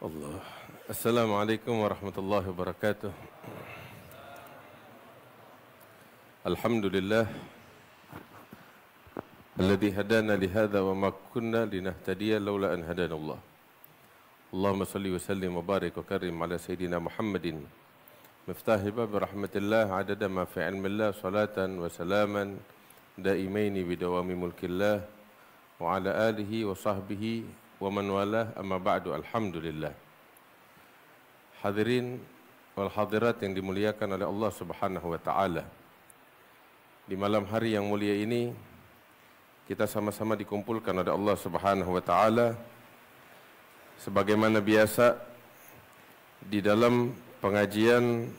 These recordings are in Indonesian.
Allah. Assalamualaikum warahmatullahi wabarakatuh. Alhamdulillah alladzi hadana li hadza wa ma kunna linahtadiya laula an hadana Allah. Allahumma salli wa sallim wa barik wa karim ala sayyidina Muhammadin miftahi bab rahmatillah adada ma fi ilmillah salatan wa salaman daimaini bidawami mulkillah wa ala alihi wa sahbihi wa man walah amma ba'du. Alhamdulillah. Hadirin wal hadirat yang dimuliakan oleh Allah Subhanahu wa taala. Di malam hari yang mulia ini kita sama-sama dikumpulkan oleh Allah Subhanahu wa taala sebagaimana biasa di dalam pengajian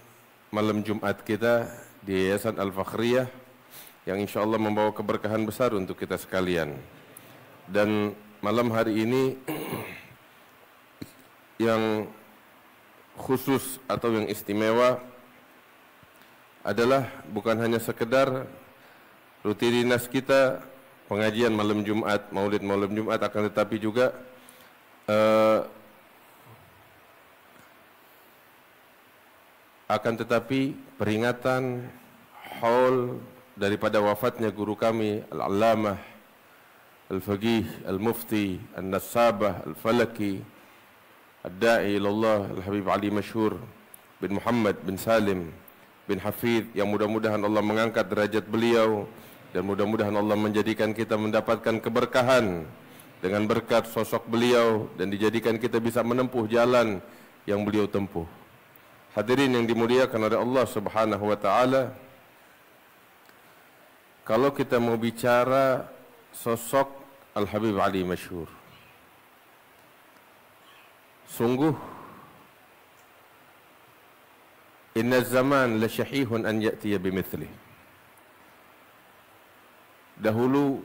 malam Jumat kita di Yayasan Al-Fakhriyah yang insyaallah membawa keberkahan besar untuk kita sekalian. Dan malam hari ini yang khusus atau yang istimewa adalah bukan hanya sekedar rutinitas kita pengajian malam Jumat, maulid malam Jumat, akan tetapi juga peringatan haul daripada wafatnya guru kami Al-Allamah Al-Faqih, Al-Mufti, Al-Nasabah, Al-Falaki, Ad-Da'i ilallah, Al-Habib Ali Masyhur bin Muhammad bin Salim bin Hafidh, yang mudah-mudahan Allah mengangkat derajat beliau dan mudah-mudahan Allah menjadikan kita mendapatkan keberkahan dengan berkat sosok beliau dan dijadikan kita bisa menempuh jalan yang beliau tempuh. Hadirin yang dimuliakan oleh Allah Subhanahu wa taala, kalau kita mau bicara sosok Al-Habib Ali Masyhur, sungguh inna zaman la syahihun an ya'tiya bimithli. Dahulu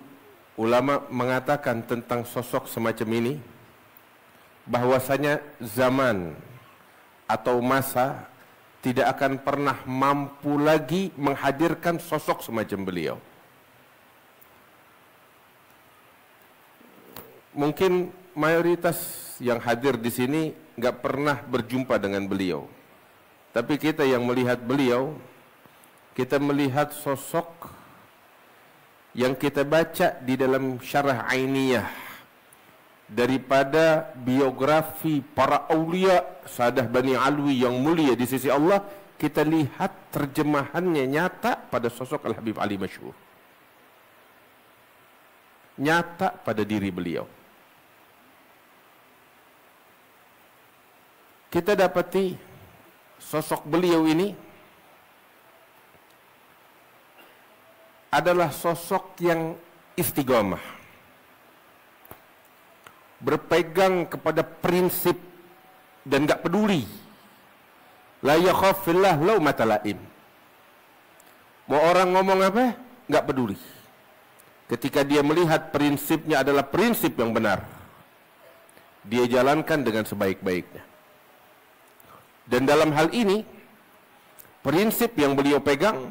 ulama mengatakan tentang sosok semacam ini bahwasanya zaman atau masa tidak akan pernah mampu lagi menghadirkan sosok semacam beliau. Mungkin mayoritas yang hadir di sini nggak pernah berjumpa dengan beliau. Tapi kita yang melihat beliau, kita melihat sosok yang kita baca di dalam syarah Ainiyah daripada biografi para aulia Sadah Bani Alwi yang mulia di sisi Allah. Kita lihat terjemahannya nyata pada sosok Al-Habib Ali Masyhur, nyata pada diri beliau. Kita dapati sosok beliau ini adalah sosok yang istiqomah, berpegang kepada prinsip dan gak peduli. La yakhafillah laumata laim. Mau orang ngomong apa, gak peduli. Ketika dia melihat prinsipnya adalah prinsip yang benar, dia jalankan dengan sebaik-baiknya. Dan dalam hal ini, prinsip yang beliau pegang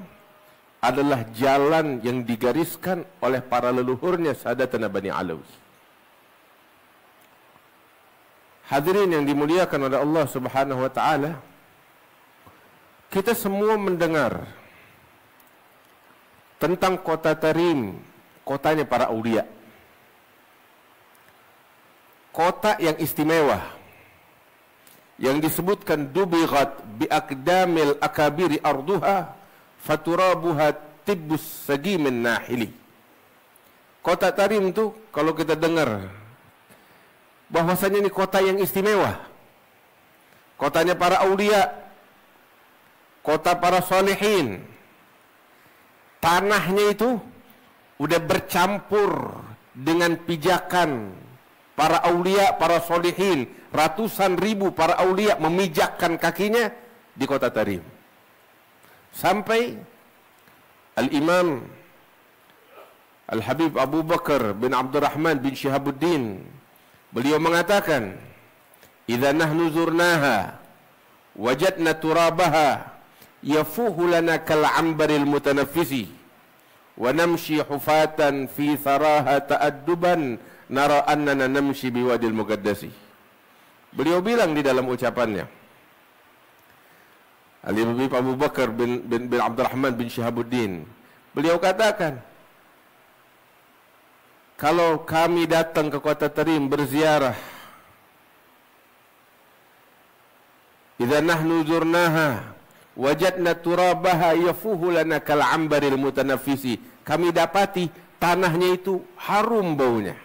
adalah jalan yang digariskan oleh para leluhurnya Sadatana Bani Alawi. Hadirin yang dimuliakan oleh Allah Subhanahu wa taala, kita semua mendengar tentang kota Tarim, kotanya para aulia. Kota yang istimewa, yang disebutkan dubighat bi aqdamil akabiri arduha faturabuha tibbus sagimin nahili. Kota Tarim itu kalau kita dengar bahwasanya ini kota yang istimewa, kotanya para aulia, kota para salihin, tanahnya itu udah bercampur dengan pijakan para aulia, para solihin. Ratusan ribu para aulia memijakkan kakinya di kota Tarim. Sampai Al-Imam Al-Habib Abu Bakar bin Abdurrahman bin Syihabuddin, beliau mengatakan, "Idza nahnu zurnaha wajadna turabaha yafuhu lana kal ambaril mutanaffisi wa namshi hufatan fi tharaha ta'adduban nara annana namshi biwadil muqaddasi." Beliau bilang di dalam ucapannya, Al-Habib Abu Bakar bin Abdurrahman bin Syihabuddin, beliau katakan, kalau kami datang ke kota Tarim berziarah, idza nahnu zurnaha wajadna turabaha yafuhu lana kal ambaril mutanafisi, kami dapati tanahnya itu harum baunya,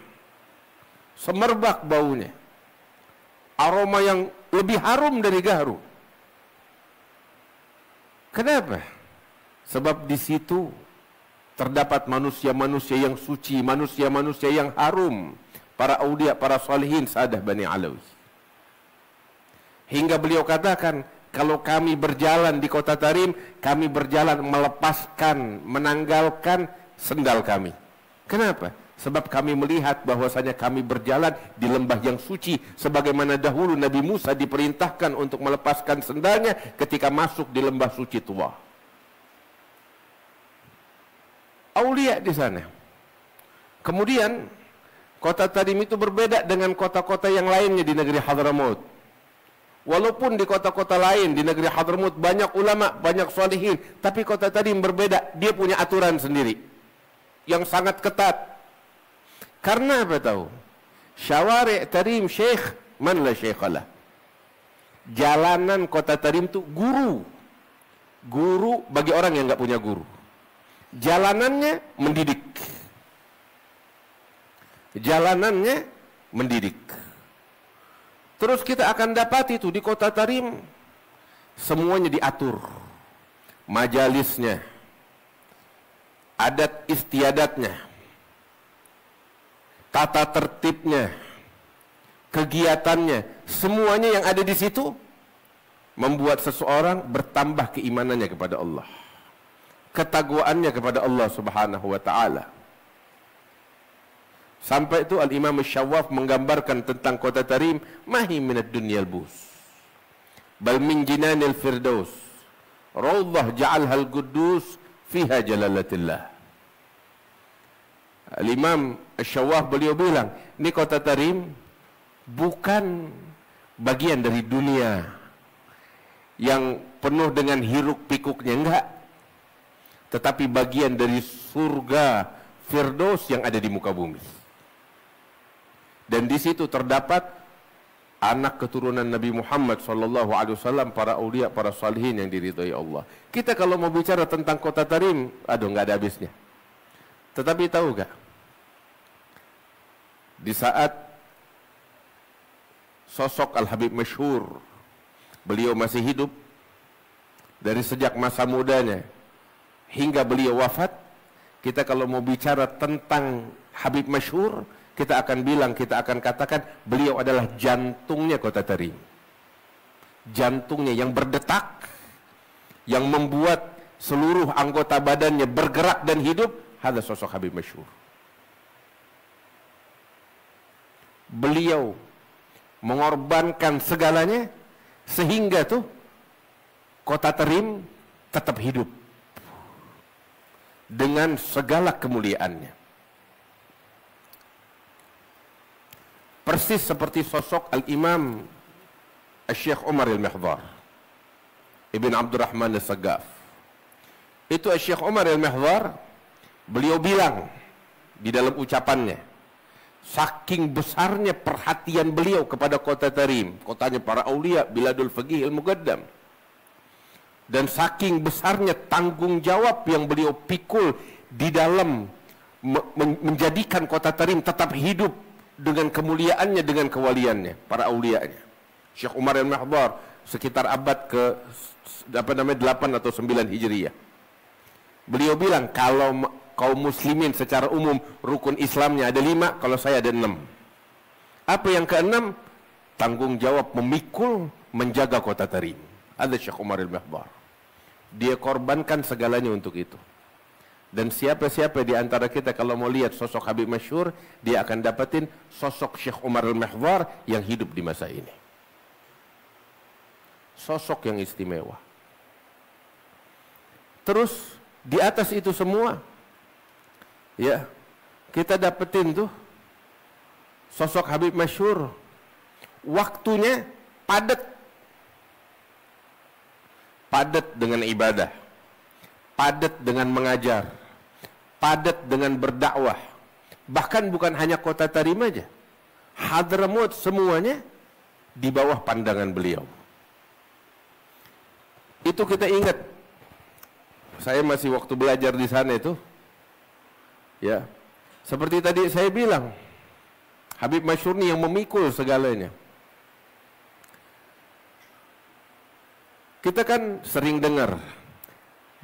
semerbak baunya, aroma yang lebih harum dari gaharu. Kenapa? Sebab di situ terdapat manusia-manusia yang suci, manusia-manusia yang harum, para aulia, para salihin, Sa'adah Bani Alawi. Hingga beliau katakan, kalau kami berjalan di kota Tarim, kami berjalan melepaskan, menanggalkan sendal kami. Kenapa? Sebab kami melihat bahwasanya kami berjalan di lembah yang suci, sebagaimana dahulu Nabi Musa diperintahkan untuk melepaskan sendalnya ketika masuk di lembah suci Tuwa. Aulia di sana. Kemudian kota Tarim itu berbeda dengan kota-kota yang lainnya di negeri Hadramaut. Walaupun di kota-kota lain di negeri Hadramaut banyak ulama, banyak salihin, tapi kota Tarim berbeda. Dia punya aturan sendiri yang sangat ketat. Karena apa tahu? Syawari' Tarim syekh man la syaikhalah. Jalanan kota Tarim itu guru. Guru bagi orang yang nggak punya guru. Jalanannya mendidik. Jalanannya mendidik. Terus kita akan dapat itu di kota Tarim semuanya diatur. Majalisnya, adat istiadatnya, tata tertibnya, kegiatannya, semuanya yang ada di situ membuat seseorang bertambah keimanannya kepada Allah, ketakwaannya kepada Allah Subhanahu wa taala. Sampai itu Al-Imam Syawwaf menggambarkan tentang kota Tarim, mahi minad dunyal bus bal min jinanil firdaus rawdah ja'alhal quddus fiha jalalatillah. Al-Imam Syawwaf beliau bilang, ini kota Tarim bukan bagian dari dunia yang penuh dengan hiruk pikuknya, enggak, tetapi bagian dari surga Firdaus yang ada di muka bumi. Dan di situ terdapat anak keturunan Nabi Muhammad SAW, para aulia, para salihin yang diridhai Allah. Kita kalau mau bicara tentang kota Tarim, aduh nggak ada habisnya. Tetapi tahu gak, di saat sosok Al-Habib masyhur, beliau masih hidup, dari sejak masa mudanya hingga beliau wafat, kita kalau mau bicara tentang Habib masyhur, kita akan bilang, kita akan katakan beliau adalah jantungnya kota Tarim. Jantungnya yang berdetak, yang membuat seluruh anggota badannya bergerak dan hidup, ada sosok Habib masyhur. Beliau mengorbankan segalanya sehingga tuh kota Tarim tetap hidup dengan segala kemuliaannya. Persis seperti sosok Al-Imam Syekh Umar Al-Mihdhar Ibn Abdurrahman Al-Saggaf. Itu Syekh Umar Al-Mihdhar, beliau bilang di dalam ucapannya, saking besarnya perhatian beliau kepada kota Tarim, kotanya para aulia, biladul faqih al-muqaddam, dan saking besarnya tanggung jawab yang beliau pikul di dalam menjadikan kota Tarim tetap hidup dengan kemuliaannya, dengan kewaliannya, para aulianya. Syekh Umar Al-Mihdhar sekitar abad ke 8 atau 9 Hijriyah. Beliau bilang, kalau kaum muslimin secara umum rukun Islamnya ada 5, kalau saya ada 6. Apa yang ke-6? Tanggung jawab memikul, menjaga kota Tarim. Ada Syekh Umar Al-Mihdhar. Dia korbankan segalanya untuk itu. Dan siapa-siapa di antara kita kalau mau lihat sosok Habib masyhur, dia akan dapatin sosok Syekh Umar Al-Mihdhar yang hidup di masa ini. Sosok yang istimewa. Terus di atas itu semua, ya, kita dapetin tuh sosok Habib masyhur waktunya padat. Padat dengan ibadah, padat dengan mengajar, padat dengan berdakwah. Bahkan bukan hanya Kota Tarim aja, Hadramaut semuanya di bawah pandangan beliau. Itu kita ingat. Saya masih waktu belajar di sana itu, ya, seperti tadi saya bilang, Habib Masyhur ini yang memikul segalanya. Kita kan sering dengar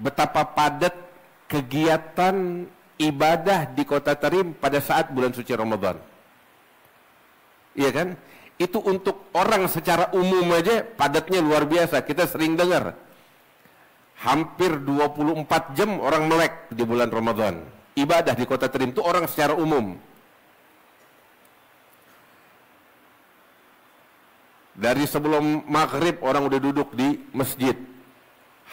betapa padat kegiatan ibadah di Kota Tarim pada saat bulan suci Ramadan. Iya kan? Itu untuk orang secara umum aja padatnya luar biasa. Kita sering dengar hampir 24 jam orang melek di bulan Ramadan. Ibadah di Kota Tarim itu orang secara umum. Dari sebelum maghrib orang udah duduk di masjid.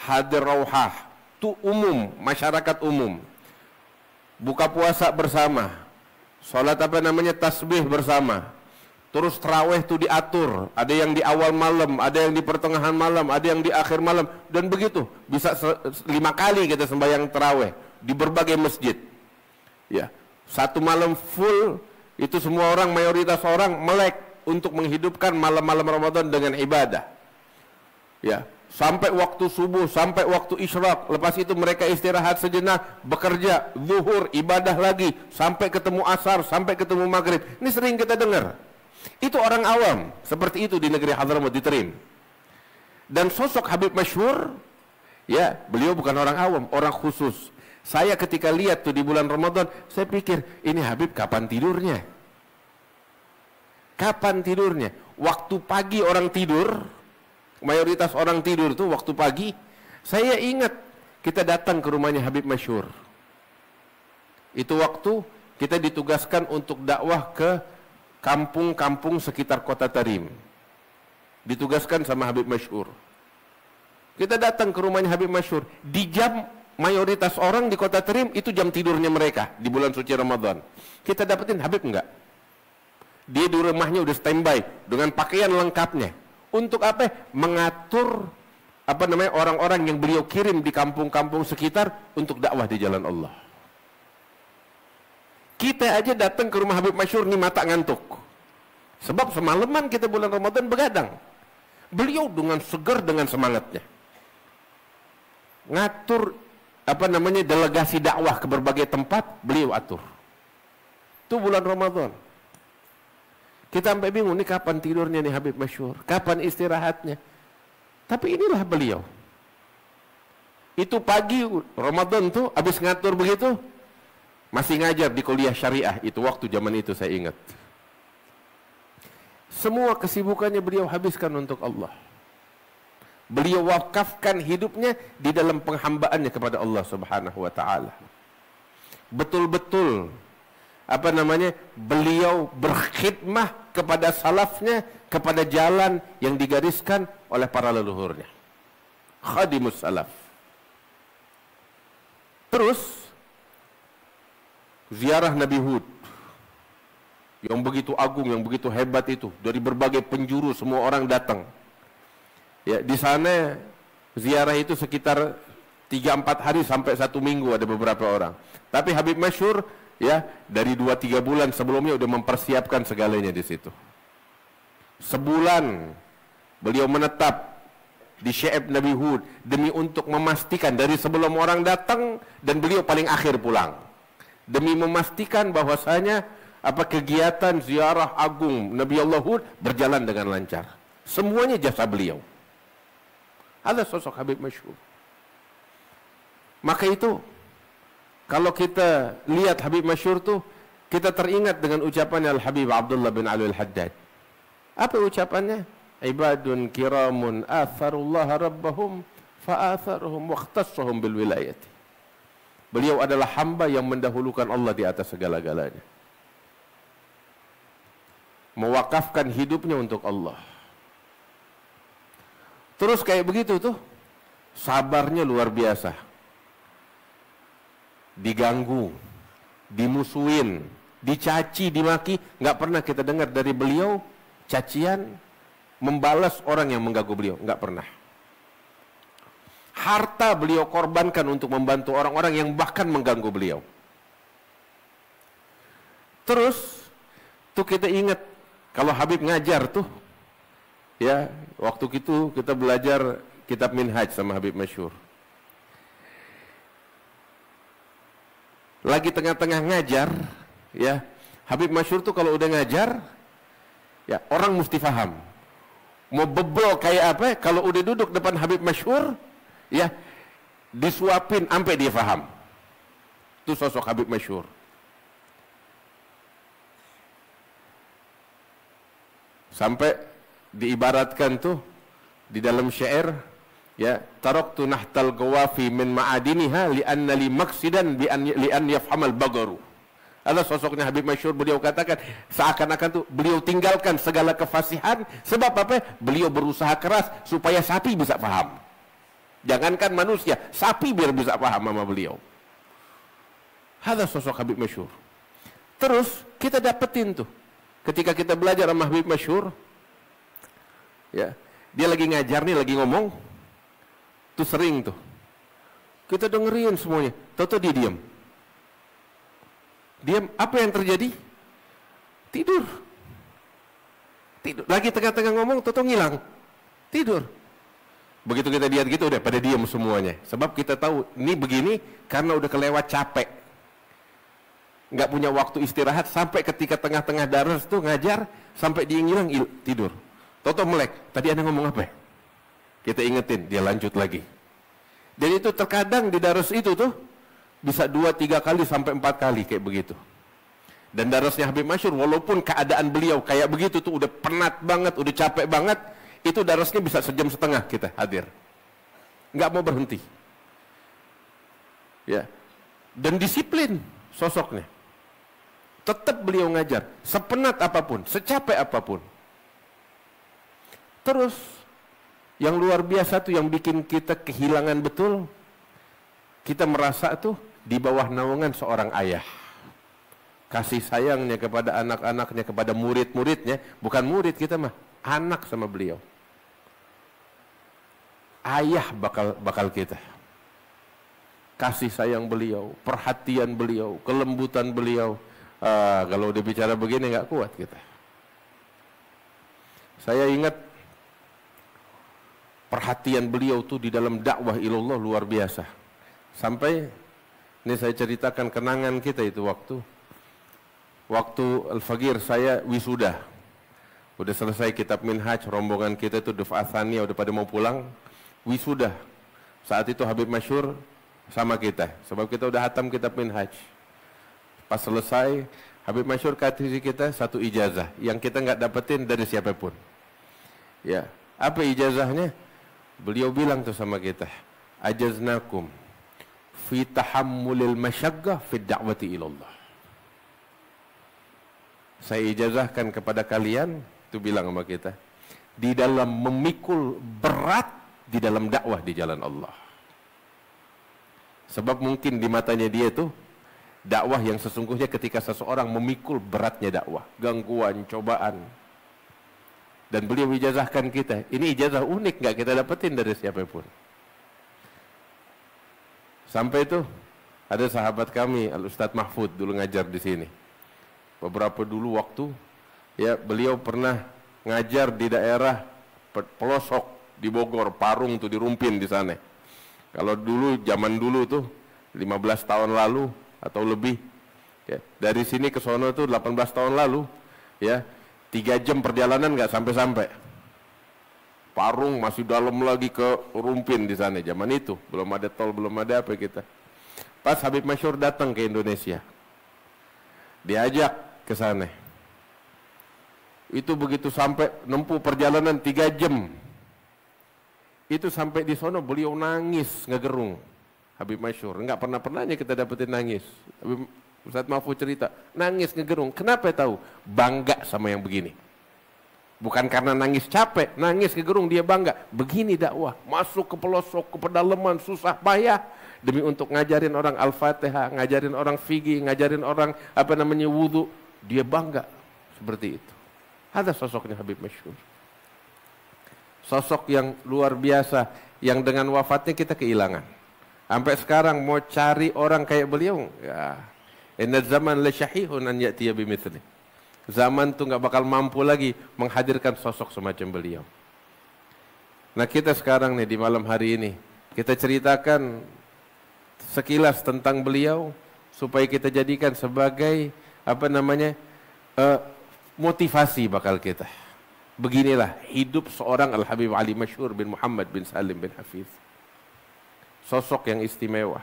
Hadir Rauhah itu umum, masyarakat umum. Buka puasa bersama. Sholat tasbih bersama. Terus tarawih itu diatur. Ada yang di awal malam, ada yang di pertengahan malam, ada yang di akhir malam. Dan begitu, bisa 5 kali kita sembahyang tarawih di berbagai masjid. Ya, satu malam full, itu semua orang, mayoritas orang melek untuk menghidupkan malam-malam Ramadan dengan ibadah. Ya, sampai waktu subuh, sampai waktu isyraq. Lepas itu mereka istirahat sejenak, bekerja, zuhur, ibadah lagi, sampai ketemu asar, sampai ketemu maghrib. Ini sering kita dengar. Itu orang awam, seperti itu di negeri Hadramaut di Tarim. Dan sosok Habib Masyhur, ya, beliau bukan orang awam, orang khusus. Saya ketika lihat tuh di bulan Ramadan, saya pikir, ini Habib kapan tidurnya? Kapan tidurnya? Waktu pagi orang tidur, mayoritas orang tidur tuh waktu pagi. Saya ingat kita datang ke rumahnya Habib Masyhur. Itu waktu kita ditugaskan untuk dakwah ke kampung-kampung sekitar Kota Tarim. Ditugaskan sama Habib Masyhur. Kita datang ke rumahnya Habib Masyhur. Di jam mayoritas orang di Kota Tarim itu jam tidurnya mereka di bulan suci Ramadan. Kita dapetin Habib enggak? Dia di rumahnya udah standby dengan pakaian lengkapnya. Untuk apa? Mengatur orang-orang yang beliau kirim di kampung-kampung sekitar untuk dakwah di jalan Allah. Kita aja datang ke rumah Habib Masyhur nih mata ngantuk. Sebab semalaman kita bulan Ramadan begadang. Beliau dengan segar, dengan semangatnya ngatur delegasi dakwah ke berbagai tempat, beliau atur. Itu bulan Ramadan. Kita sampai bingung, nih kapan tidurnya nih Habib Masyhur, kapan istirahatnya. Tapi inilah beliau. Itu pagi Ramadan tuh habis ngatur begitu, masih ngajar di kuliah syariah. Itu waktu zaman itu saya ingat. Semua kesibukannya beliau habiskan untuk Allah. Beliau wakafkan hidupnya di dalam penghambaannya kepada Allah Subhanahu wa taala. Betul-betul beliau berkhidmah kepada salafnya, kepada jalan yang digariskan oleh para leluhurnya. Khadimus salaf. Terus ziarah Nabi Hud yang begitu agung, yang begitu hebat itu, dari berbagai penjuru semua orang datang. Ya, di sana ziarah itu sekitar 3-4 hari sampai 1 minggu ada beberapa orang. Tapi Habib Masyhur, ya, dari 2-3 bulan sebelumnya udah mempersiapkan segalanya di situ. Sebulan beliau menetap di Syaib Nabi Hud demi untuk memastikan dari sebelum orang datang dan beliau paling akhir pulang. Demi memastikan bahwasanya kegiatan ziarah agung Nabi Allah Hud berjalan dengan lancar. Semuanya jasa beliau. Ada sosok Habib Masyhur. Maka itu kalau kita lihat Habib Masyhur tuh, kita teringat dengan ucapannya Al-Habib Abdullah bin Ali Al-Haddad. Apa ucapannya? Ibadun kiramun atharullaha rabbahum fa'atharuhum wakhtassahum bil wilayati. Beliau adalah hamba yang mendahulukan Allah di atas segala-galanya. Mewakafkan hidupnya untuk Allah. Terus kayak begitu tuh, sabarnya luar biasa. Diganggu, dimusuhin, dicaci, dimaki, nggak pernah kita dengar dari beliau cacian, membalas orang yang mengganggu beliau, enggak pernah. Harta beliau korbankan untuk membantu orang-orang yang bahkan mengganggu beliau. Terus tuh kita ingat kalau Habib ngajar tuh, ya waktu itu kita belajar kitab Minhaj sama Habib Masyhur. Lagi tengah-tengah ngajar, ya Habib Masyhur tuh kalau udah ngajar, ya orang mesti paham. Mau bebel kayak apa? Kalau udah duduk depan Habib Masyhur, ya disuapin sampai dia paham. Itu sosok Habib Masyhur. Sampai diibaratkan tuh di dalam syair, ya taraktu nahtal gawafi min ma'adiniha li'anna li maksidan li'an yafhamal bagaru. Ada sosoknya Habib Masyhur, beliau katakan seakan-akan tuh beliau tinggalkan segala kefasihan. Sebab apa? Beliau berusaha keras supaya sapi bisa paham. Jangankan manusia, sapi biar bisa paham sama beliau. Ada sosok Habib Masyhur. Terus kita dapetin tuh ketika kita belajar sama Habib Masyhur, ya dia lagi ngajar nih, lagi ngomong tuh sering tuh kita dengerin semuanya, tahu-tahu dia diam. Diam, apa yang terjadi? Tidur. Tidur. Lagi tengah-tengah ngomong, tahu-tahu ngilang. Tidur. Begitu kita lihat gitu udah pada diam semuanya. Sebab kita tahu ini begini karena udah kelewat capek. Nggak punya waktu istirahat sampai ketika tengah-tengah daras tuh ngajar sampai dia ngilang tidur. Tahu-tahu melek. Tadi Anda ngomong apa? Kita ingetin, dia lanjut lagi. Dan itu terkadang di daras itu tuh bisa 2-3 kali sampai 4 kali kayak begitu. Dan darasnya Habib Masyhur walaupun keadaan beliau kayak begitu tuh udah penat banget, udah capek banget, itu darasnya bisa 1,5 jam kita hadir. Nggak mau berhenti. Ya. Dan disiplin sosoknya. Tetap beliau ngajar, sepenat apapun, secapek apapun. Terus yang luar biasa tuh yang bikin kita kehilangan betul, kita merasa tuh di bawah naungan seorang ayah. Kasih sayangnya kepada anak-anaknya, kepada murid-muridnya, bukan murid kita mah, anak sama beliau. Ayah bakal kita. Kasih sayang beliau, perhatian beliau, kelembutan beliau. Kalau udah bicara begini nggak kuat kita. Saya ingat perhatian beliau tuh di dalam dakwah ilallah luar biasa. Sampai ini saya ceritakan kenangan kita itu waktu Al-Fagir saya wisuda. Udah selesai kitab Minhaj, rombongan kita itu Duf'ah Tsaniyah udah pada mau pulang, wisuda. Saat itu Habib Masyhur sama kita, sebab kita udah hatam kitab Minhaj. Pas selesai, Habib Masyhur kasih kita satu ijazah yang kita nggak dapetin dari siapapun. Ya, apa ijazahnya? Beliau bilang tuh sama kita, ajaznakum fi tahammulil masyaggah fi da'wati ilallah. Saya ijazahkan kepada kalian, itu bilang sama kita, di dalam memikul berat di dalam dakwah di jalan Allah. Sebab mungkin di matanya dia tuh dakwah yang sesungguhnya ketika seseorang memikul beratnya dakwah, gangguan, cobaan. Dan beliau ijazahkan kita. Ini ijazah unik, nggak kita dapetin dari siapapun. Sampai itu ada sahabat kami, Al-Ustadz Mahfud dulu ngajar di sini. Beberapa dulu waktu, ya beliau pernah ngajar di daerah pelosok di Bogor, Parung tuh di Rumpin di sana. Kalau dulu zaman dulu tuh 15 tahun lalu atau lebih, ya, dari sini ke sono tuh 18 tahun lalu, ya 3 jam perjalanan nggak sampai-sampai. Parung masih dalam lagi ke Rumpin di sana zaman itu, belum ada tol, belum ada apa kita. Pas Habib Masyhur datang ke Indonesia, diajak ke sana. Itu begitu sampai nempuh perjalanan 3 jam. Itu sampai di sono beliau nangis ngegerung. Habib Masyhur, enggak pernahnya kita dapetin nangis. Ustadz Mahfud cerita, nangis ngegerung. Kenapa tahu? Bangga sama yang begini. Bukan karena nangis capek, nangis ngegerung, dia bangga. Begini dakwah, masuk ke pelosok, ke pedalaman, susah payah demi untuk ngajarin orang Al-Fatihah, ngajarin orang fikih, ngajarin orang wudu. Dia bangga seperti itu. Ada sosoknya Habib Masyhur. Sosok yang luar biasa, yang dengan wafatnya kita kehilangan. Sampai sekarang mau cari orang kayak beliau, ya. Inna zaman la syahihun an ya'tiya bimithli. Zaman tuh nggak bakal mampu lagi menghadirkan sosok semacam beliau. Nah, kita sekarang nih di malam hari ini, kita ceritakan sekilas tentang beliau supaya kita jadikan sebagai motivasi bakal kita. Beginilah hidup seorang Al-Habib Ali Masyhur bin Muhammad bin Salim bin Hafiz. Sosok yang istimewa.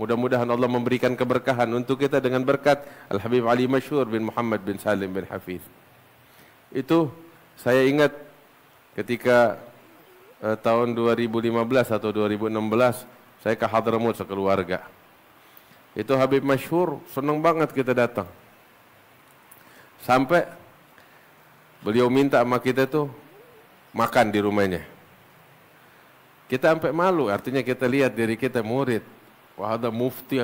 Mudah-mudahan Allah memberikan keberkahan untuk kita dengan berkat Al-Habib Ali Masyhur bin Muhammad bin Salim bin Hafiz. Itu saya ingat ketika tahun 2015 atau 2016 saya ke Hadramut sekeluarga. Itu Habib Masyhur, senang banget kita datang. Sampai beliau minta sama kita tuh makan di rumahnya. Kita sampai malu, artinya kita lihat diri kita murid. Wah, ada mufti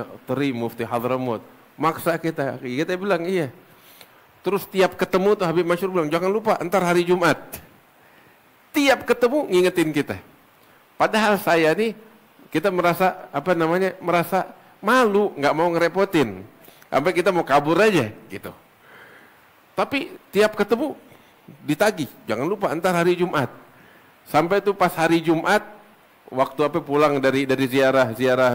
Hadramut. Maksa kita bilang iya. Terus tiap ketemu tuh Habib Masyhur bilang, jangan lupa entar hari Jumat. Tiap ketemu ngingetin kita. Padahal saya nih, kita merasa merasa malu, nggak mau ngerepotin. Sampai kita mau kabur aja gitu. Tapi tiap ketemu ditagih, jangan lupa entar hari Jumat. Sampai tuh pas hari Jumat, waktu pulang dari ziarah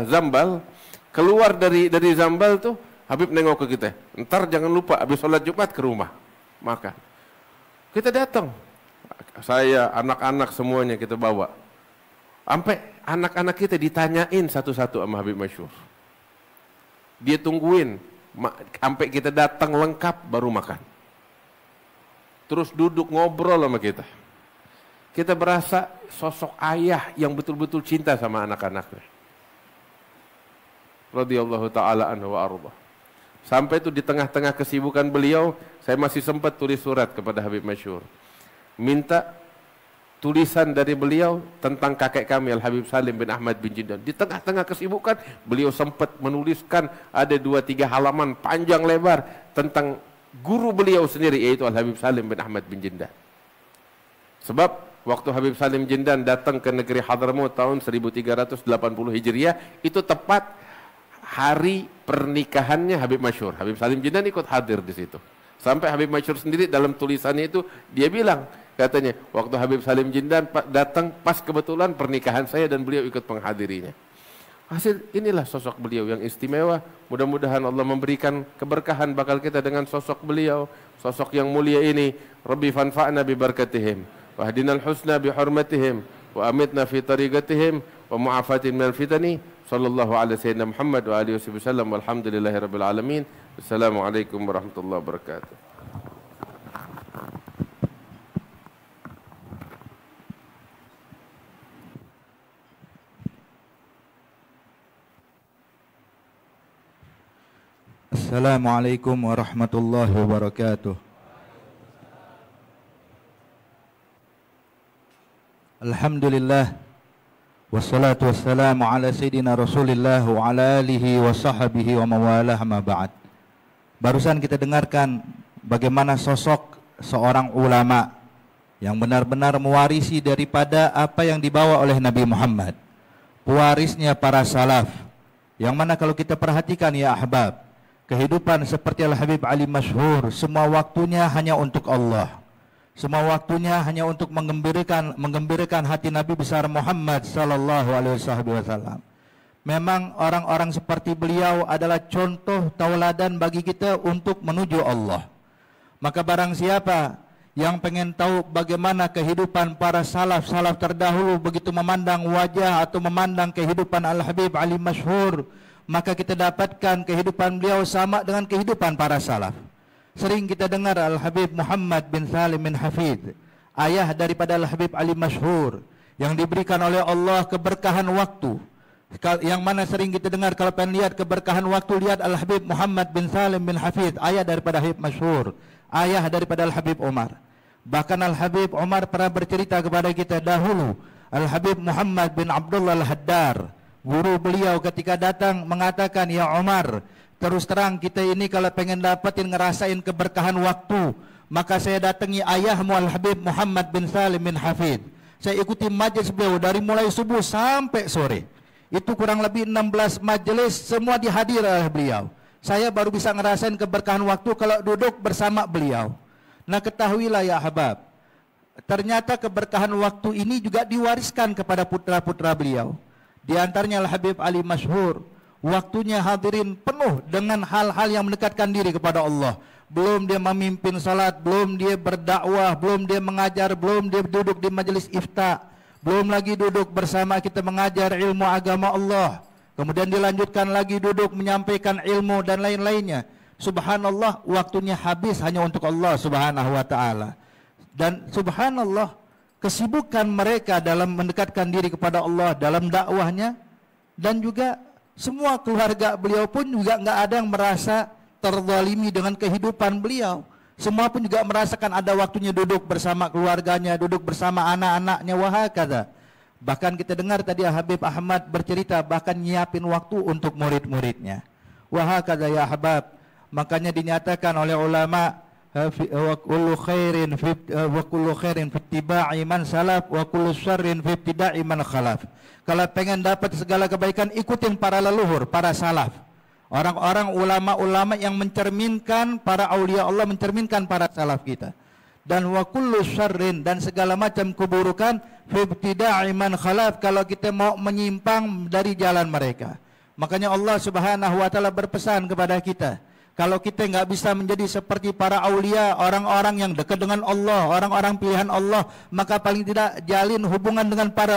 Zambal, keluar dari Zambal tuh Habib nengok ke kita, entar jangan lupa habis sholat Jumat ke rumah makan. Kita datang, saya anak-anak semuanya kita bawa. Sampai anak-anak kita ditanyain satu-satu sama Habib Masyhur. Dia tungguin sampai kita datang lengkap baru makan. Terus duduk ngobrol sama kita. Kita berasa sosok ayah yang betul-betul cinta sama anak-anaknya. Radhiyallahu ta'ala anhu wa arda. Sampai itu di tengah-tengah kesibukan beliau, saya masih sempat tulis surat kepada Habib Masyhur. Minta tulisan dari beliau tentang kakek kami Al-Habib Salim bin Ahmad bin Jindan. Di tengah-tengah kesibukan, beliau sempat menuliskan ada 2-3 halaman panjang lebar tentang guru beliau sendiri, yaitu Al-Habib Salim bin Ahmad bin Jindan. Sebab waktu Habib Salim Jindan datang ke negeri Hadramut tahun 1380 Hijriah, itu tepat hari pernikahannya Habib Masyhur. Habib Salim Jindan ikut hadir di situ. Sampai Habib Masyhur sendiri dalam tulisannya itu dia bilang, katanya waktu Habib Salim Jindan datang pas kebetulan pernikahan saya dan beliau ikut menghadirinya. Hasil inilah sosok beliau yang istimewa. Mudah-mudahan Allah memberikan keberkahan bakal kita dengan sosok beliau, sosok yang mulia ini. Rabbi fanfa'na bi barakatihim wa hadinal husna bi hurmatihim wa amitna fi tariqatihim wa mu'afatin minal fitani. Sallallahu ala sayyidina Muhammad wa alihi wasallam walhamdulillahi rabbil alamin. Assalamualaikum warahmatullahi wabarakatuh. Assalamualaikum warahmatullahi wabarakatuh. Alhamdulillah, wassalatu wassalamu ala sayyidina Rasulillah wa ala alihi wa sahbihi wa mawalah ma ba'd. Barusan kita dengarkan bagaimana sosok seorang ulama yang benar-benar mewarisi daripada apa yang dibawa oleh Nabi Muhammad, pewarisnya para salaf, yang mana kalau kita perhatikan ya ahbab, kehidupan seperti Al-Habib Ali Masyhur, semua waktunya hanya untuk Allah. Semua waktunya hanya untuk menggembirakan hati Nabi besar Muhammad sallallahu alaihi wasallam. Memang orang-orang seperti beliau adalah contoh tauladan bagi kita untuk menuju Allah. Maka barang siapa yang pengen tahu bagaimana kehidupan para salaf terdahulu begitu memandang wajah atau memandang kehidupan Al-Habib Ali Masyhur, maka kita dapatkan kehidupan beliau sama dengan kehidupan para salaf. Sering kita dengar Al-Habib Muhammad bin Salim bin Hafiz, ayah daripada Al-Habib Ali Masyhur, yang diberikan oleh Allah keberkahan waktu. Yang mana sering kita dengar kalau pengen lihat keberkahan waktu, lihat Al-Habib Muhammad bin Salim bin Hafiz, ayah daripada Habib Masyhur, ayah daripada Al-Habib Umar. Bahkan Al-Habib Umar pernah bercerita kepada kita dahulu, Al-Habib Muhammad bin Abdullah Al-Haddar, guru beliau ketika datang mengatakan, ya Umar, terus terang kita ini kalau pengen dapetin ngerasain keberkahan waktu, maka saya datangi ayahmu Al-Habib Muhammad bin Salim bin Hafid. Saya ikuti majelis beliau dari mulai subuh sampai sore. Itu kurang lebih 16 majelis, semua dihadir oleh beliau. Saya baru bisa ngerasain keberkahan waktu kalau duduk bersama beliau. Nah, ketahuilah ya ahbab, ternyata keberkahan waktu ini juga diwariskan kepada putra-putra beliau. Di antaranya Al-Habib Ali Masyhur. Waktunya hadirin penuh dengan hal-hal yang mendekatkan diri kepada Allah. Belum dia memimpin salat, belum dia berdakwah, belum dia mengajar, belum dia duduk di majelis ifta. Belum lagi duduk bersama kita mengajar ilmu agama Allah. Kemudian dilanjutkan lagi duduk menyampaikan ilmu dan lain-lainnya. Subhanallah, waktunya habis hanya untuk Allah subhanahu wa ta'ala. Dan subhanallah, kesibukan mereka dalam mendekatkan diri kepada Allah dalam dakwahnya, dan juga semua keluarga beliau pun juga nggak ada yang merasa terzalimi dengan kehidupan beliau. Semua pun juga merasakan ada waktunya duduk bersama keluarganya, duduk bersama anak-anaknya, wahakadha. Bahkan kita dengar tadi Habib Ahmad bercerita, bahkan nyiapin waktu untuk murid-muridnya. Wahakadha ya ahbab. Makanya dinyatakan oleh ulama, wa kullu khairin fi ittiba'i man salaf wa kullu syarrin fi ibtida'i man khalaf. Kalau pengen dapat segala kebaikan, ikutin para leluhur, para salaf. Orang-orang ulama-ulama yang mencerminkan para aulia Allah, mencerminkan para salaf kita. Dan wa kullu syarrin, dan segala macam keburukan fi ibtida'i man khalaf, kalau kita mau menyimpang dari jalan mereka. Makanya Allah Subhanahu wa taala berpesan kepada kita, kalau kita nggak bisa menjadi seperti para aulia, orang-orang yang dekat dengan Allah, orang-orang pilihan Allah, maka paling tidak jalin hubungan dengan para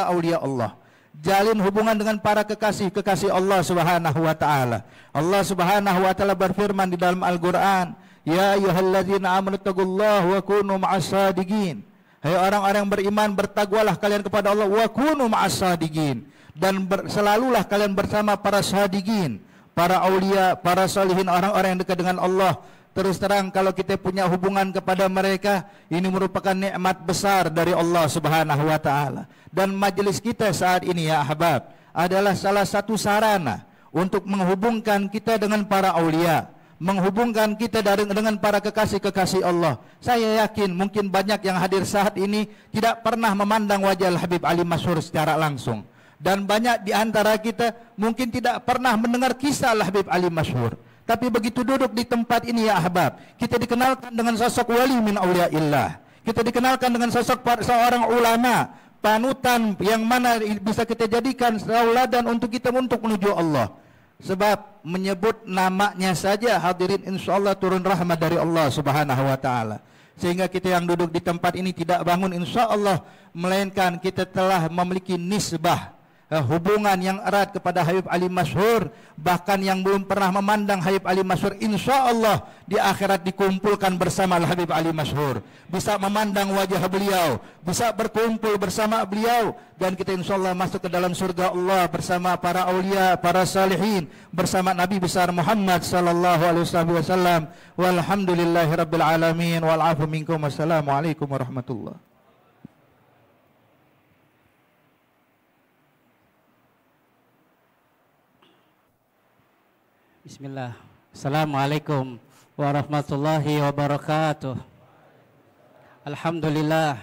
aulia Allah. Jalin hubungan dengan para kekasih Allah Subhanahu wa taala. Allah Subhanahu wa taala berfirman di dalam Al-Qur'an, "Ya ayyuhalladzina amanu taqullaha wa kunu ma'as-shadiqin." Hai orang-orang yang beriman, bertakwalah kalian kepada Allah, wa kunu ma'as-shadiqin, dan selalulah kalian bersama para shadiqin, para aulia, para salihin, orang-orang yang dekat dengan Allah. Terus terang, kalau kita punya hubungan kepada mereka, ini merupakan nikmat besar dari Allah Subhanahu wa taala. Dan majelis kita saat ini ya ahbab adalah salah satu sarana untuk menghubungkan kita dengan para aulia, menghubungkan kita dengan para kekasih-kekasih Allah. Saya yakin mungkin banyak yang hadir saat ini tidak pernah memandang wajah Al-Habib Ali Masyhur secara langsung. Dan banyak di antara kita mungkin tidak pernah mendengar kisah Al-Habib Ali Masyhur. Tapi begitu duduk di tempat ini ya ahbab, kita dikenalkan dengan sosok wali min auliaillah. Kita dikenalkan dengan sosok seorang ulama, panutan yang mana bisa kita jadikan tauladan untuk kita untuk menuju Allah. Sebab menyebut namanya saja hadirin insyaallah turun rahmat dari Allah Subhanahu wa taala. Sehingga kita yang duduk di tempat ini tidak bangun insyaallah, melainkan kita telah memiliki nisbah, hubungan yang erat kepada Habib Ali Masyhur. Bahkan yang belum pernah memandang Habib Ali Masyhur, insya Allah di akhirat dikumpulkan bersama Habib Ali Masyhur, bisa memandang wajah beliau, bisa berkumpul bersama beliau, dan kita insya Allah masuk ke dalam surga Allah bersama para aulia, para salihin, bersama Nabi besar Muhammad sallallahu alaihi wasallam. Walhamdulillahirabbil alamin, wal afu minkum, wassalamualaikum warahmatullahi. Bismillah. Assalamualaikum warahmatullahi wabarakatuh. Alhamdulillah.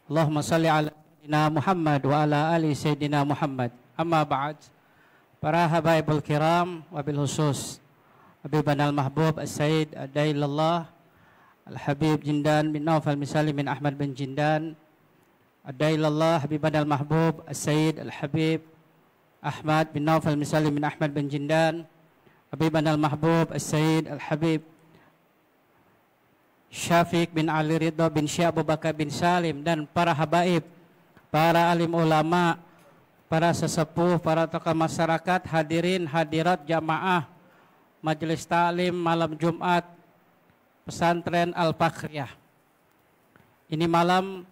Allahumma salli ala Sayyidina Muhammad wa ala ali Sayyidina Muhammad. Amma ba'd. Para habaibul kiram, wabil khusus Habib al-Mahbub As-Sayyid Ad-Dailallah Al-Habib Jindan bin Naufal bin Salim bin Ahmad bin Jindan Ad-Dailallah Habib al-Mahbub As-Sayyid Al-Habib Ahmad bin Naufal bin Salim bin Ahmad bin Jindan Habib al-Mahbub As-Sayyid Al-Habib Syafiq bin Ali Ridha bin Syekh Abu Bakar bin Salim, dan para habaib, para alim ulama, para sesepuh, para tokoh masyarakat, hadirin hadirat jamaah majelis taklim malam Jumat pesantren Al-Fakhriyah. Ini malam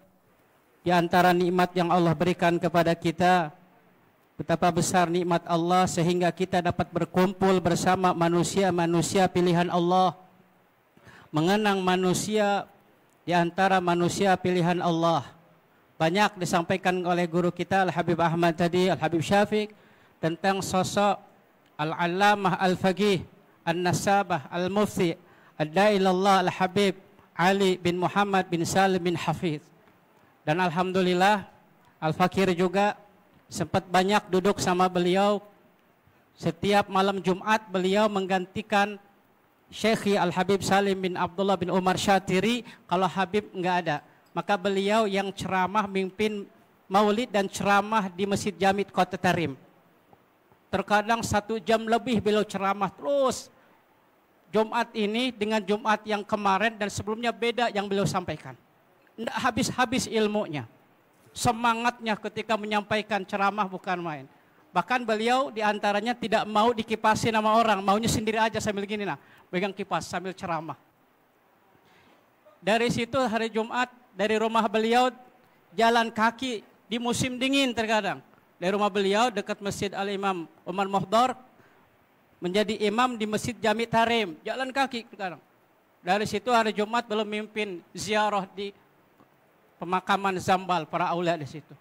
di antara nikmat yang Allah berikan kepada kita. Betapa besar nikmat Allah sehingga kita dapat berkumpul bersama manusia-manusia pilihan Allah, mengenang manusia di antara manusia pilihan Allah. Banyak disampaikan oleh guru kita Al-Habib Ahmad tadi, Al-Habib Syafiq, tentang sosok Al-Allamah Al-Faqih An-Nasabah Al-Mufti Ad-Dailallah Al-Habib Ali bin Muhammad bin Salim bin Hafidh. Dan alhamdulillah Al-Fakir juga sempat banyak duduk sama beliau. Setiap malam Jumat beliau menggantikan Syekhi Al-Habib Salim bin Abdullah bin Umar Syatiri kalau Habib enggak ada. Maka beliau yang ceramah mimpin maulid dan ceramah di Masjid Jamid Kota Tarim. Terkadang 1 jam lebih beliau ceramah terus. Jumat ini dengan Jumat yang kemarin dan sebelumnya beda yang beliau sampaikan. Tidak habis-habis ilmunya. Semangatnya ketika menyampaikan ceramah bukan main. Bahkan beliau diantaranya tidak mau dikipasi nama orang. Maunya sendiri aja sambil gini nah. Pegang kipas sambil ceramah. Dari situ hari Jumat dari rumah beliau jalan kaki di musim dingin terkadang. Dari rumah beliau dekat Masjid Al-Imam Umar Mohdor menjadi imam di Masjid Jami Tarim. Jalan kaki terkadang. Dari situ hari Jumat belum memimpin ziarah di pemakaman Zambal para aulia di situ.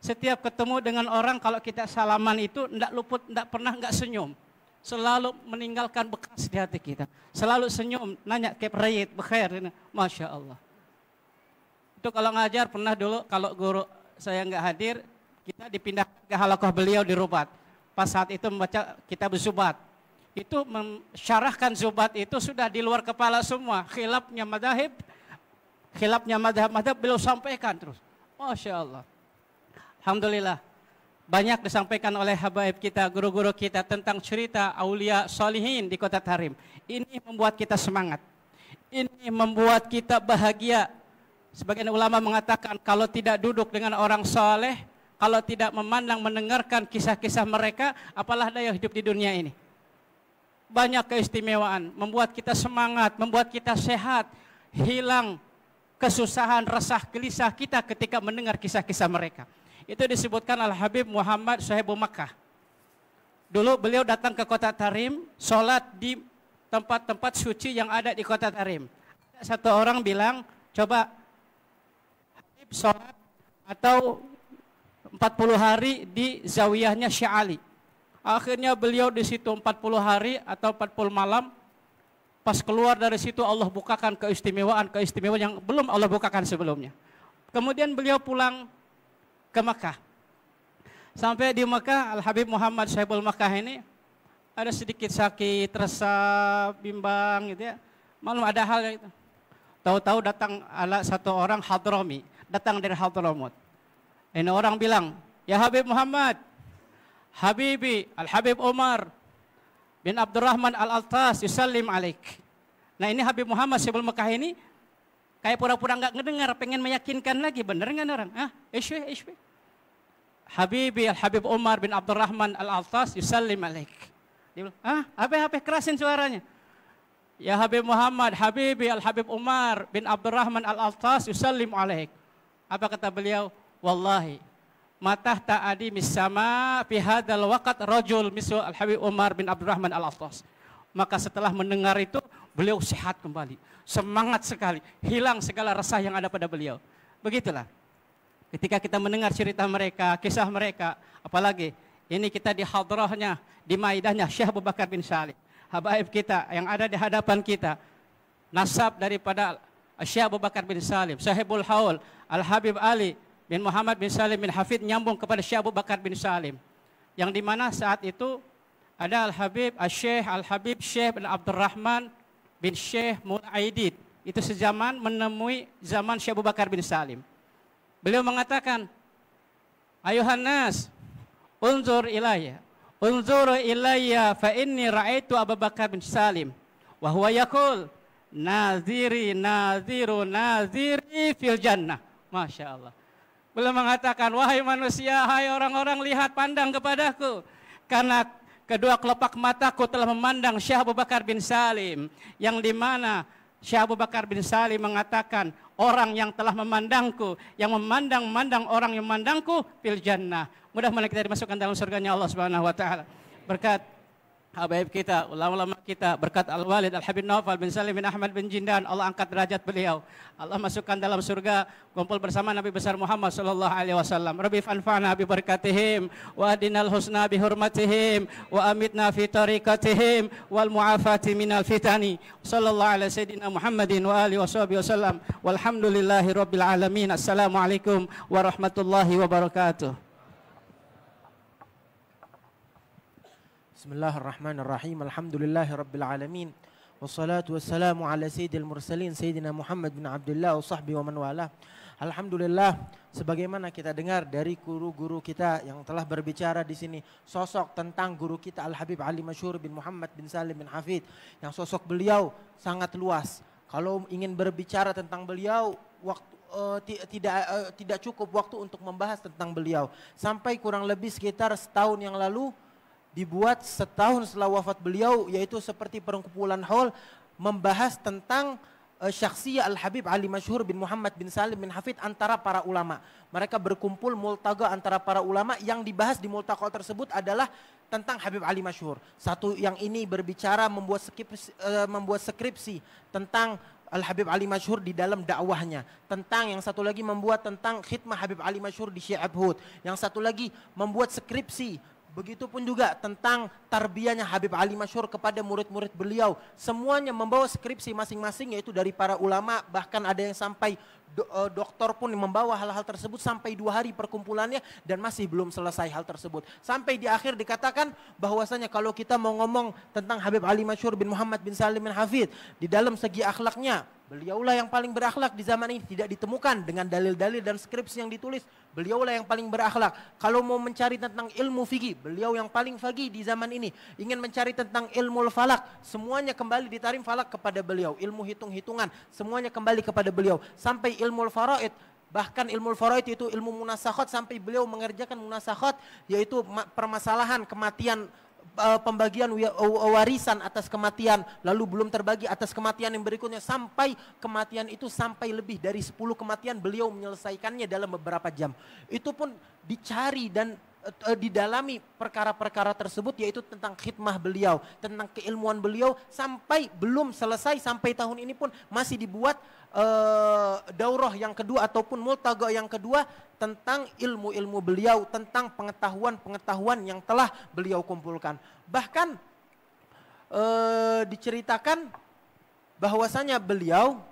Setiap ketemu dengan orang kalau kita salaman itu tidak pernah senyum. Selalu meninggalkan bekas di hati kita. Selalu senyum, nanya kayak rayit, bekhair, Masya Allah. Itu kalau ngajar pernah dulu kalau guru saya nggak hadir, kita dipindahkan ke halaqah beliau di Rubat. Pas saat itu membaca kitab Zubat. Itu mensyarahkan Zubat itu sudah di luar kepala semua. Khilafnya madhab beliau sampaikan terus. Masya Allah. Alhamdulillah. Banyak disampaikan oleh habaib kita, guru-guru kita tentang cerita aulia solihin di Kota Tarim. Ini membuat kita semangat. Ini membuat kita bahagia. Sebagian ulama mengatakan kalau tidak duduk dengan orang soleh, kalau tidak memandang mendengarkan kisah-kisah mereka, apalah daya hidup di dunia ini. Banyak keistimewaan, membuat kita semangat, membuat kita sehat, hilang kesusahan, resah, gelisah kita ketika mendengar kisah-kisah mereka. Itu disebutkan Al-Habib Muhammad Sahibu Makkah. Dulu beliau datang ke Kota Tarim, sholat di tempat-tempat suci yang ada di Kota Tarim. Ada satu orang bilang, coba Habib sholat atau 40 hari di zawiyahnya Syekh Ali. Akhirnya beliau di situ 40 hari atau 40 malam. Pas keluar dari situ Allah bukakan keistimewaan yang belum Allah bukakan sebelumnya. Kemudian beliau pulang ke Makkah. Sampai di Makkah, Al-Habib Muhammad Sahibul Makkah ini ada sedikit sakit, resah, bimbang gitu ya. Malam ada hal gitu. Tahu-tahu datang satu orang Hadrami, datang dari Hadramut. Ini orang bilang, "Ya Habib Muhammad, Habibi Al-Habib Umar bin Abdurrahman Al-Altas yusallim alaik." Nah ini Habib Muhammad Sahibul Makkah ini kayak pura-pura nggak ngedengar, pengen meyakinkan lagi, bener nggak orang? Ishwe. Habibi Al-Habib Umar bin Abdurrahman Al-Altas yusallim alaik. Dia bilang, apa kerasin suaranya. Ya Habib Muhammad, Habibi Al-Habib Umar bin Abdurrahman Al-Altas yusallim alaik. Apa kata beliau? Wallahi, matah ta'adi misama fi hadzal waqt rajul misal Al-Habib Umar bin Abdurrahman Al-Altas. Maka setelah mendengar itu, beliau sehat kembali. Semangat sekali, hilang segala resah yang ada pada beliau. Begitulah. Ketika kita mendengar cerita mereka, kisah mereka, apalagi ini kita di hadrahnya, di maidahnya Syekh Abu Bakar bin Salim. Habaib kita yang ada di hadapan kita. Nasab daripada Syekh Abu Bakar bin Salim, Sahibul Haul, Al-Habib Ali bin Muhammad bin Salim bin Hafidh nyambung kepada Syekh Abu Bakar bin Salim. Yang dimana saat itu ada Al-Habib Al-Habib Syekh bin Abdurrahman bin Syekh Mul'aidid. Itu sezaman menemui zaman Syekh Abu Bakar bin Salim. Beliau mengatakan, Ayuhan nas, unzur ilayya fa inni ra'aitu Abu Bakar bin Salim wa huwa yaqul naziri fil jannah. Masya Allah. Beliau mengatakan, wahai manusia, hai orang-orang, lihat pandang kepadaku. Karena kedua kelopak mataku telah memandang Syekh Abu Bakar bin Salim. Yang dimana Syekh Abu Bakar bin Salim mengatakan, orang yang telah memandangku, yang memandang orang yang memandangku, fil jannah. Mudah-mudahan kita dimasukkan dalam surganya Allah Subhanahu wa taala. Berkat habaib kita, ulama-ulama kita, berkat Al-Walid Al-Habib Naufal bin Salim bin Ahmad bin Jindan, Allah angkat derajat beliau. Allah masukkan dalam surga, kumpul bersama Nabi besar Muhammad sallallahu alaihi wasallam. Rabbi fanfa'na bi barakatihim wa adinal husna bi hurmatihim wa amitna fi tariqatihim wal mu'afati minal fitani. Sallallahu alaihi sayyidina Muhammadin wa alihi wasallam. Walhamdulillahi rabbil alamin. Assalamualaikum warahmatullahi wabarakatuh. Bismillahirrahmanirrahim. Alhamdulillahirabbil alamin. Wassalatu wassalamu ala sayyidil mursalin sayyidina Muhammad bin Abdullah wa sahbihi wa man walah. Alhamdulillah, sebagaimana kita dengar dari guru-guru kita yang telah berbicara di sini, sosok tentang guru kita Al-Habib Ali Masyhur bin Muhammad bin Salim bin Hafid, yang sosok beliau sangat luas. Kalau ingin berbicara tentang beliau, tidak cukup waktu untuk membahas tentang beliau. Sampai kurang lebih sekitar setahun yang lalu dibuat setahun setelah wafat beliau, yaitu seperti perkumpulan haul membahas tentang syakhsiyah Al-Habib Ali Masyhur bin Muhammad bin Salim bin Hafid antara para ulama. Mereka berkumpul multaqa antara para ulama, yang dibahas di multaqa tersebut adalah tentang Habib Ali Masyhur. Satu yang ini berbicara membuat skripsi tentang Al-Habib Ali Masyhur di dalam dakwahnya. Tentang yang satu lagi membuat tentang khidmah Habib Ali Masyhur di Syi'ab Hud. Yang satu lagi membuat skripsi. Begitupun juga tentang tarbiyahnya Habib Ali Masyhur kepada murid-murid beliau. Semuanya membawa skripsi masing-masing, yaitu dari para ulama. Bahkan ada yang sampai doktor pun membawa hal-hal tersebut sampai 2 hari perkumpulannya dan masih belum selesai hal tersebut. Sampai di akhir dikatakan bahwasanya kalau kita mau ngomong tentang Habib Ali Masyhur bin Muhammad bin Salim bin Hafid, di dalam segi akhlaknya, beliaulah yang paling berakhlak di zaman ini. Tidak ditemukan dengan dalil-dalil dan skripsi yang ditulis. Beliaulah yang paling berakhlak. Kalau mau mencari tentang ilmu fikih, beliau yang paling faqih di zaman ini. Ingin mencari tentang ilmu falak, semuanya kembali ditarim falak kepada beliau. Ilmu hitung-hitungan, semuanya kembali kepada beliau. Sampai ilmu faraid, bahkan ilmu faraid itu ilmu munasakhat, sampai beliau mengerjakan munasakhat, yaitu permasalahan kematian, pembagian warisan atas kematian, lalu belum terbagi atas kematian yang berikutnya, sampai kematian itu sampai lebih dari 10 kematian beliau menyelesaikannya dalam beberapa jam. Itu pun dicari dan didalami perkara-perkara tersebut, yaitu tentang khidmah beliau, tentang keilmuan beliau, sampai belum selesai. Sampai tahun ini pun masih dibuat daurah yang kedua ataupun multaqa yang kedua tentang ilmu-ilmu beliau, tentang pengetahuan-pengetahuan yang telah beliau kumpulkan. Bahkan diceritakan bahwasanya beliau,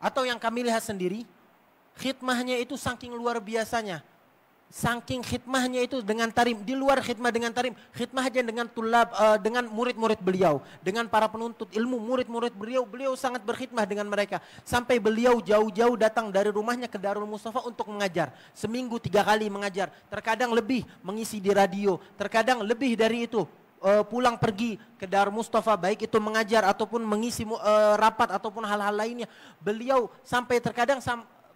atau yang kami lihat sendiri, khidmahnya itu saking luar biasanya. Saking khidmahnya itu dengan tarim, di luar khidmah dengan tarim, khidmah aja dengan tulab, dengan murid-murid beliau, dengan para penuntut ilmu, murid-murid beliau sangat berkhidmah dengan mereka. Sampai beliau jauh-jauh datang dari rumahnya ke Darul Mustafa untuk mengajar. Seminggu 3 kali mengajar, terkadang lebih mengisi di radio, terkadang lebih dari itu. Pulang pergi ke Darul Mustafa, baik itu mengajar ataupun mengisi rapat ataupun hal-hal lainnya. Beliau sampai terkadang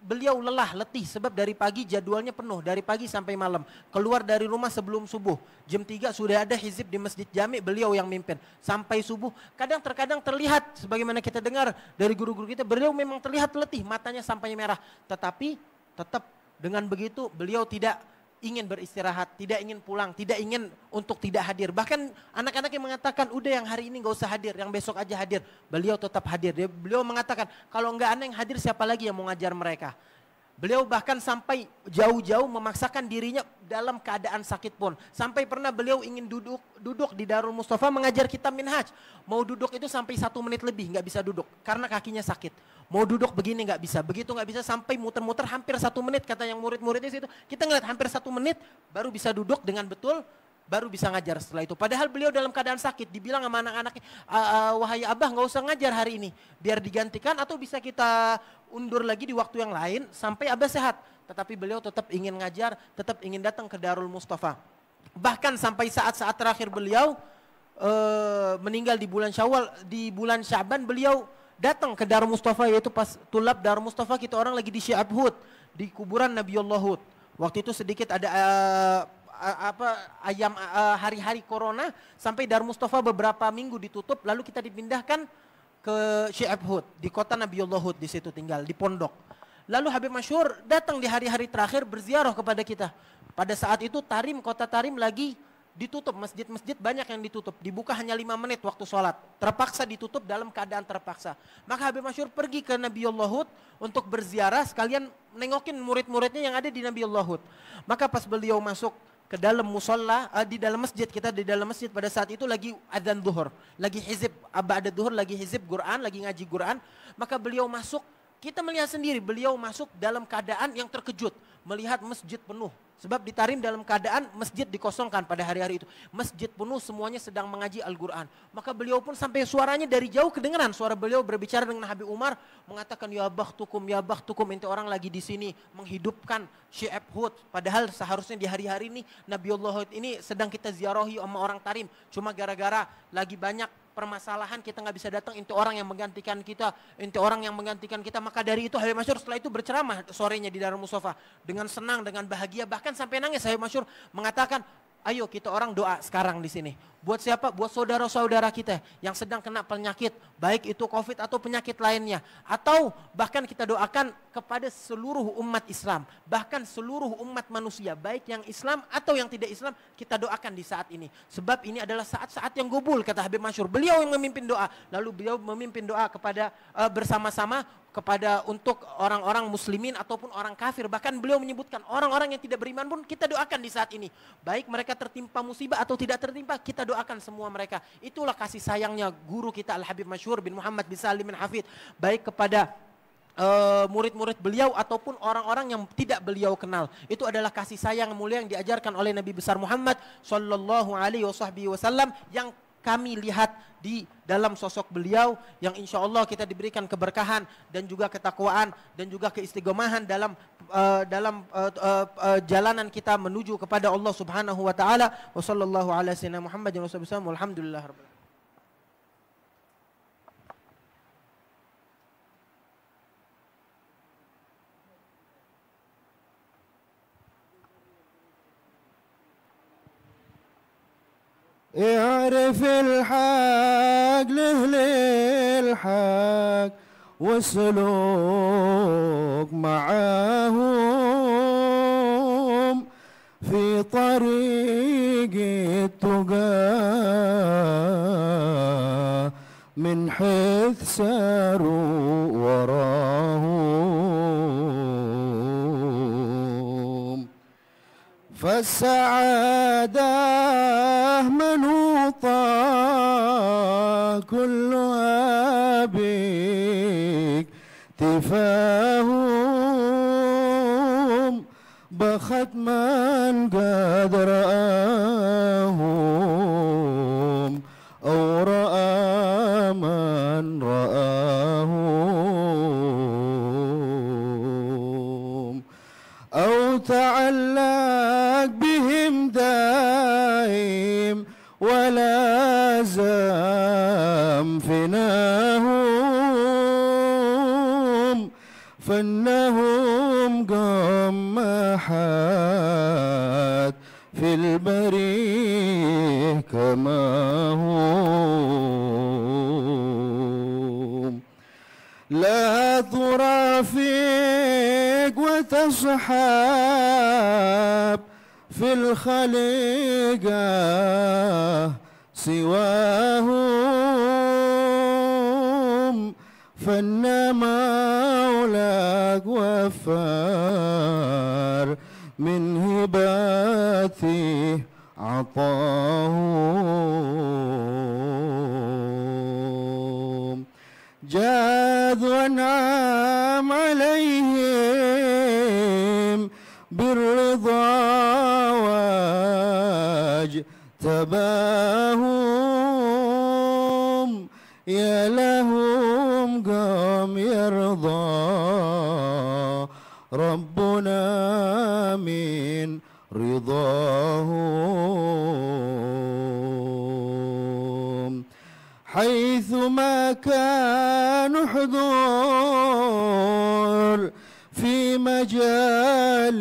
beliau lelah, letih, sebab dari pagi jadwalnya penuh, dari pagi sampai malam. Keluar dari rumah sebelum subuh, jam 3 sudah ada hizib di Masjid Jami, beliau yang mimpin. Sampai subuh, terkadang terlihat, sebagaimana kita dengar dari guru-guru kita, beliau memang terlihat letih, matanya sampai merah. Tetapi tetap dengan begitu, beliau tidak ingin beristirahat, tidak ingin pulang, tidak ingin untuk tidak hadir. Bahkan anak-anak yang mengatakan, udah yang hari ini gak usah hadir, yang besok aja hadir. Beliau tetap hadir. Beliau mengatakan, kalau enggak anak yang hadir, siapa lagi yang mau ngajar mereka? Beliau bahkan sampai jauh-jauh memaksakan dirinya dalam keadaan sakit pun. Sampai pernah beliau ingin duduk di Darul Mustafa mengajar kitab Minhaj. Mau duduk itu sampai 1 menit lebih, nggak bisa duduk karena kakinya sakit. Mau duduk begini nggak bisa, begitu nggak bisa, sampai muter-muter hampir 1 menit, kata yang murid-muridnya situ. Kita ngeliat hampir 1 menit baru bisa duduk dengan betul, baru bisa ngajar setelah itu. Padahal beliau dalam keadaan sakit, dibilang sama anak-anaknya, wahai abah nggak usah ngajar hari ini, biar digantikan atau bisa kita undur lagi di waktu yang lain sampai abah sehat. Tetapi beliau tetap ingin ngajar, tetap ingin datang ke Darul Mustafa. Bahkan sampai saat-saat terakhir beliau meninggal di bulan Syawal, di bulan Syaban beliau datang ke Darul Mustafa, yaitu pas tulab Darul Mustafa, kita orang lagi di Syi'ab Hud, di kuburan Nabiullah Hud. Waktu itu sedikit ada hari-hari corona, sampai Darul Mustafa beberapa minggu ditutup, lalu kita dipindahkan ke Syi'ab Hud, di kota Nabiullah Hud, di situ tinggal, di pondok. Lalu Habib Masyhur datang di hari-hari terakhir berziarah kepada kita. Pada saat itu Tarim, kota Tarim lagi ditutup, masjid-masjid banyak yang ditutup, dibuka hanya 5 menit waktu sholat, terpaksa ditutup dalam keadaan terpaksa. Maka Habib Masyhur pergi ke Nabiullah Hud untuk berziarah sekalian nengokin murid-muridnya yang ada di Nabiullah Hud. Maka pas beliau masuk ke dalam musola, di dalam masjid, kita di dalam masjid pada saat itu lagi adzan zuhur, lagi hizib, ba'da zuhur lagi hizib Quran, lagi ngaji Quran. Maka beliau masuk, kita melihat sendiri beliau masuk dalam keadaan yang terkejut, melihat masjid penuh. Sebab di Tarim dalam keadaan masjid dikosongkan pada hari-hari itu. Masjid penuh, semuanya sedang mengaji Al-Quran. Maka beliau pun sampai suaranya dari jauh kedengaran. Suara beliau berbicara dengan Habib Umar, mengatakan, ya bakhtukum, itu orang lagi di sini menghidupkan Syi'ab Hud. Padahal seharusnya di hari-hari ini Nabiullah Hud ini sedang kita ziarahi sama orang Tarim. Cuma gara-gara lagi banyak permasalahan kita nggak bisa datang, itu orang yang menggantikan kita, maka dari itu Habib Masyhur setelah itu berceramah sorenya di dalam musofa dengan senang, dengan bahagia, bahkan sampai nangis. Habib Masyhur mengatakan, ayo kita orang doa sekarang di sini. Buat siapa? Buat saudara-saudara kita yang sedang kena penyakit, baik itu COVID atau penyakit lainnya. Atau bahkan kita doakan kepada seluruh umat Islam, bahkan seluruh umat manusia, baik yang Islam atau yang tidak Islam, kita doakan di saat ini. Sebab ini adalah saat-saat yang gobul, kata Habib Masyhur. Beliau yang memimpin doa, lalu beliau memimpin doa kepada bersama-sama kepada untuk orang-orang muslimin ataupun orang kafir. Bahkan beliau menyebutkan orang-orang yang tidak beriman pun kita doakan di saat ini. Baik mereka tertimpa musibah atau tidak tertimpa, kita doakan semua mereka. Itulah kasih sayangnya guru kita Al-Habib Masyhur bin Muhammad bin Salim bin Hafid, baik kepada murid-murid beliau ataupun orang-orang yang tidak beliau kenal. Itu adalah kasih sayang mulia yang diajarkan oleh Nabi besar Muhammad sallallahu alaihi wasallam, yang kami lihat di dalam sosok beliau, yang insya Allah kita diberikan keberkahan dan juga ketakwaan dan juga keistiqomahan dalam jalanan kita menuju kepada Allah Subhanahu wa taala. Wa sallallahu ala sayyidina Muhammadin wa sallam. Alhamdulillah rabbil alamin. اعرف الحق لأهل الحق والسلوك معاهم في طريق التقى من حيث ساروا وراهم. فالسعادة منوطة كلها باكتفاهم، بخت من قد رآهم أو رأى من رآهم، أو تعلق بهم دائم ولا زام فناهم، فإنهم قمحات في البريه كما هم. لا ترافق وتصحاب في الخليقة سواهم، فإن مولاك وفار من هباته عطاهم. جاذ وانعام عليهم بالرضا واجتباهم، يا لهم قام يرضى ربنا من رضاهم. حيثما كانوا حضور في مجالس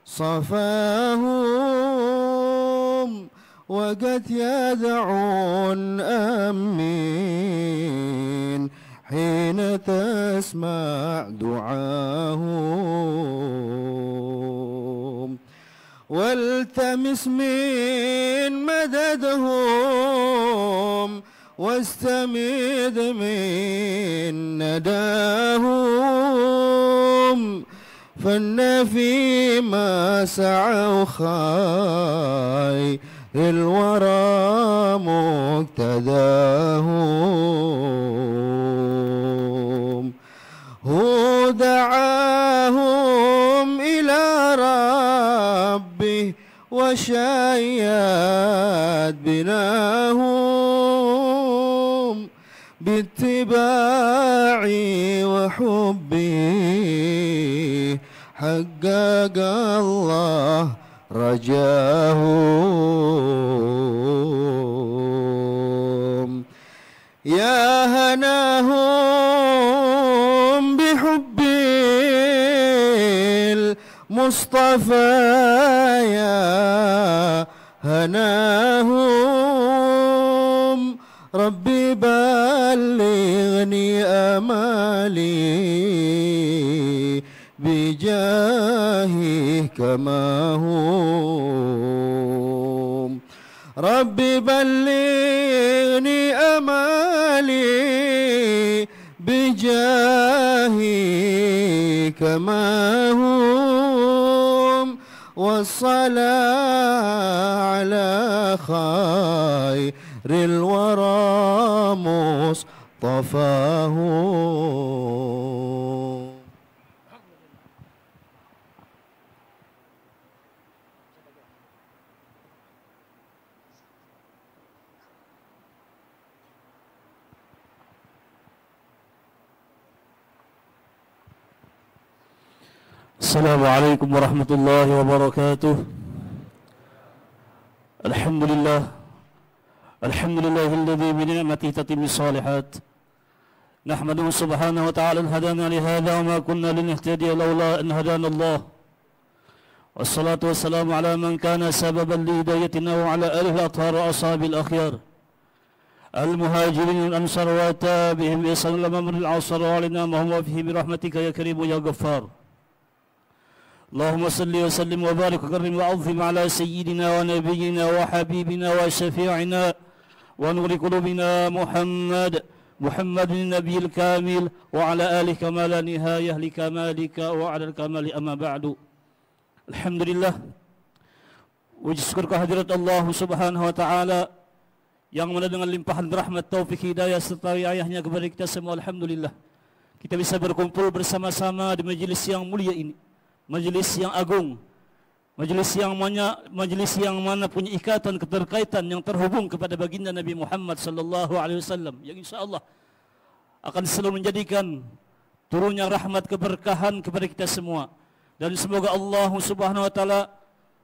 صفاهم، وقد يدعون أمين حين تسمع دعاهم. والتمس من مددهم واستمد من نداهم فإن فيما سعوا خير الورى مقتداهم هو دعاهم إلى ربه وشيد بناهم باتباعي وحبي حقق الله رجاهم يا هناهم بحب المصطفى يا هناهم ربي بلغني أمالي بجاهه كما هم ربي بلغني أمالي بجاهه كما هم والصلاة على خير الورى مصطفاه. السلام عليكم ورحمة الله وبركاته. الحمد لله الذي بنعمته تتم الصالحات. نحمده سبحانه وتعالى أن هدانا لهذا وما كنا لنهتدي لولا أن هدانا الله. والصلاة والسلام على من كان سببا لهدايتنا وعلى آله الأطهار وأصحاب الأخيار المهاجرين والأنصار وتابعهم بإحسان إلى ممر العصر وعلينا ما هو فيه برحمتك يا كريم يا غفار. اللهم صل وسلم وبارك وكرم وعظم على سيدنا ونبينا وحبيبنا وشفيعنا ونور قلوبنا محمد النبي الكامل وعلى آله كما لا نهاية لكمالك وعلى الكمال أما بعد. Alhamdulillah, puji syukur kehadirat Allah Subhanahu wa taala yang mana dengan limpahan rahmat, taufik, hidayah serta riayahnya kepada kita semua, alhamdulillah kita bisa berkumpul bersama-sama di majelis yang mulia ini. Majelis yang agung, majelis yang mana punya ikatan keterkaitan yang terhubung kepada baginda Nabi Muhammad sallallahu alaihi wasallam yang insyaallah akan selalu menjadikan turunnya rahmat keberkahan kepada kita semua. Dan semoga Allah Subhanahu wa taala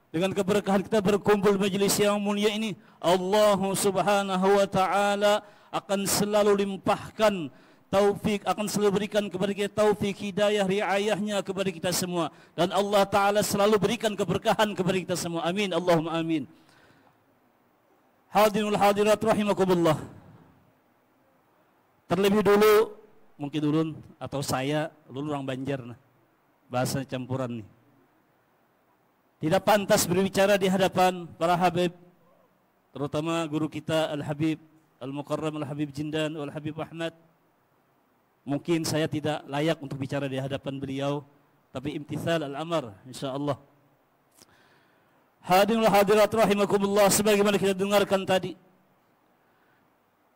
dengan keberkahan kita berkumpul majelis yang mulia ini, Allah Subhanahu wa taala akan selalu limpahkan taufik, akan selalu berikan kepada kita taufik, hidayah, riayahnya kepada kita semua, dan Allah Ta'ala selalu berikan keberkahan kepada kita semua. Amin, Allahumma amin. Hadirin hadirat rahimakumullah. Terlebih dulu, mungkin ulun atau saya, ulun orang Banjar, nah, bahasa campuran nih, tidak pantas berbicara di hadapan para habib, terutama guru kita Al-Habib Al-Mukarram Al-Habib Jindan Al-Habib Ahmad. Mungkin saya tidak layak untuk bicara di hadapan beliau, tapi imtithal al-amr insyaallah. Hadirin hadirat rahimakumullah, sebagaimana kita dengarkan tadi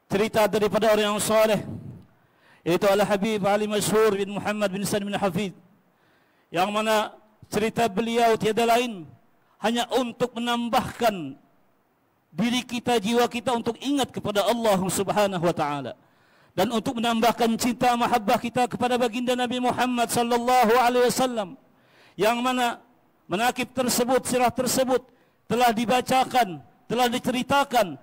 cerita daripada orang yang saleh, yaitu Al-Habib Ali Masyhur bin Muhammad bin Salim bin Hafid, yang mana cerita beliau tiada lain hanya untuk menambahkan diri kita, jiwa kita untuk ingat kepada Allah Subhanahu wa taala, dan untuk menambahkan cinta mahabbah kita kepada baginda Nabi Muhammad sallallahu alaihi wasallam, yang mana manaqib tersebut, sirah tersebut telah dibacakan, telah diceritakan.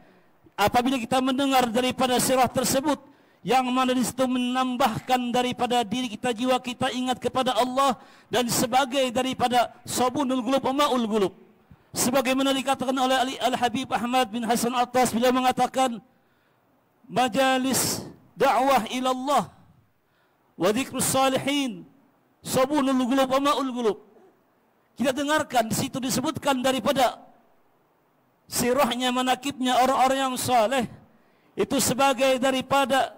Apabila kita mendengar daripada sirah tersebut, yang mana di situ menambahkan daripada diri kita, jiwa kita ingat kepada Allah, dan sebagai daripada sabunul gulub wa ma'ul gulub, sebagaimana dikatakan oleh Al-Habib Ahmad bin Hasan Attas, beliau mengatakan majalis da'wah ilallah wa dzikrus salihin sabunul gulub wa ma'ul gulub. Kita dengarkan di situ disebutkan daripada sirahnya, manakibnya orang-orang yang saleh itu sebagai daripada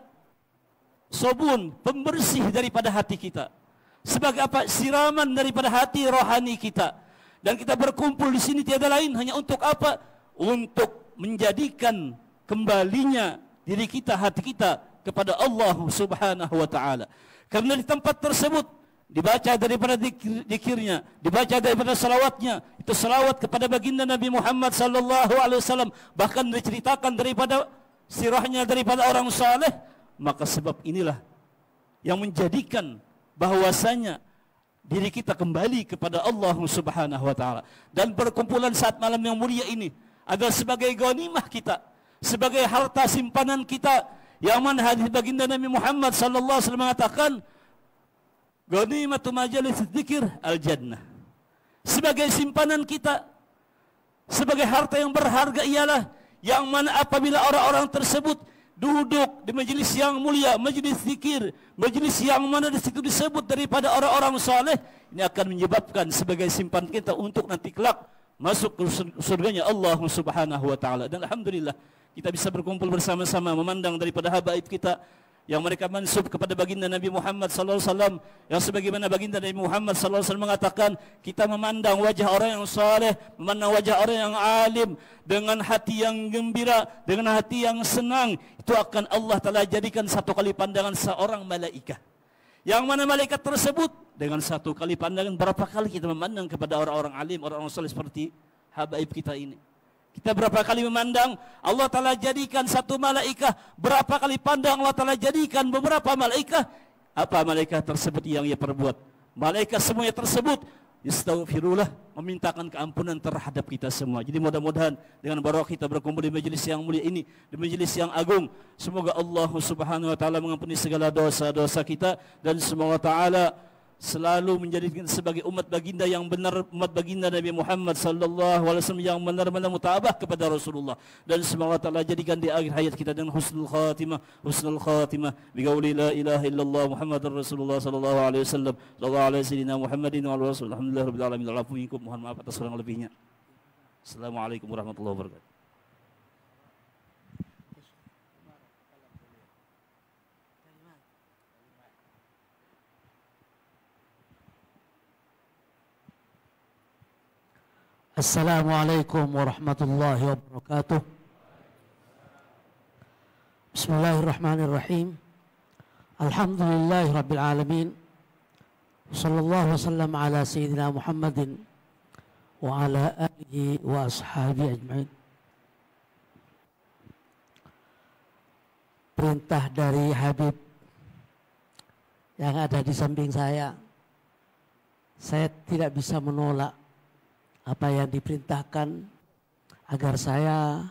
sabun, pembersih daripada hati kita. Sebagai apa? Siraman daripada hati rohani kita. Dan kita berkumpul di sini tiada lain hanya untuk apa? Untuk menjadikan kembalinya diri kita, hati kita kepada Allah Subhanahu wa taala. Karena di tempat tersebut dibaca daripada zikirnya, dibaca daripada salawatnya, itu salawat kepada baginda Nabi Muhammad sallallahu alaihi wasallam, bahkan diceritakan daripada sirahnya daripada orang saleh, maka sebab inilah yang menjadikan bahwasanya diri kita kembali kepada Allah Subhanahu wa taala. Dan perkumpulan saat malam yang mulia ini adalah sebagai ghanimah kita, sebagai harta simpanan kita, yang mana hadis baginda Nabi Muhammad sallallahu alaihi wasallam mengatakan, ghanimatu majalis dzikir al-jannah. Sebagai simpanan kita, sebagai harta yang berharga ialah yang mana apabila orang-orang tersebut duduk di majelis yang mulia, majelis zikir, majelis yang mana di situ disebut daripada orang-orang saleh, ini akan menyebabkan sebagai simpan kita untuk nanti kelak masuk ke surganya Allah Subhanahu wa taala. Dan alhamdulillah kita bisa berkumpul bersama-sama memandang daripada habaib kita yang mereka mansub kepada baginda Nabi Muhammad sallallahu alaihi wasallam, yang sebagaimana baginda Nabi Muhammad sallallahu alaihi wasallam mengatakan, kita memandang wajah orang yang saleh, memandang wajah orang yang alim dengan hati yang gembira, dengan hati yang senang, itu akan Allah Taala jadikan satu kali pandangan seorang malaikat. Yang mana malaikat tersebut dengan satu kali pandangan, berapa kali kita memandang kepada orang-orang alim, orang-orang saleh seperti habaib kita ini. Kita berapa kali memandang, Allah Ta'ala jadikan satu malaikat, berapa kali pandang Allah Ta'ala jadikan beberapa malaikat. Apa malaikat tersebut yang ia perbuat? Malaikat semuanya tersebut yastaghfirullah, memintakan keampunan terhadap kita semua. Jadi mudah-mudahan dengan barakah kita berkumpul di majelis yang mulia ini, di majelis yang agung, semoga Allah Subhanahu wa taala mengampuni segala dosa-dosa kita, dan semoga taala selalu menjadikan sebagai umat baginda yang benar, umat baginda Nabi Muhammad sallallahu alaihi wasallam yang benar-benar mutabah kepada Rasulullah, dan semoga taala jadikan di akhir hayat kita dengan husnul khatimah bi qauli la ilaha illallah Muhammadur Rasulullah sallallahu alaihi wasallam, sallallahu alaihi sayyidina Muhammadin wa alihi wasallam. Alhamdulillahirabbil alamin. Alaikum, mohon maaf atas kurang lebihnya. Assalamualaikum warahmatullahi wabarakatuh. Assalamualaikum warahmatullahi wabarakatuh. Bismillahirrahmanirrahim. Alhamdulillahi rabbil alamin. Sallallahu wasallam ala sayyidina Muhammadin wa ala alihi wa ashabihi ajma'in. Perintah dari Habib yang ada di samping saya tidak bisa menolak apa yang diperintahkan agar saya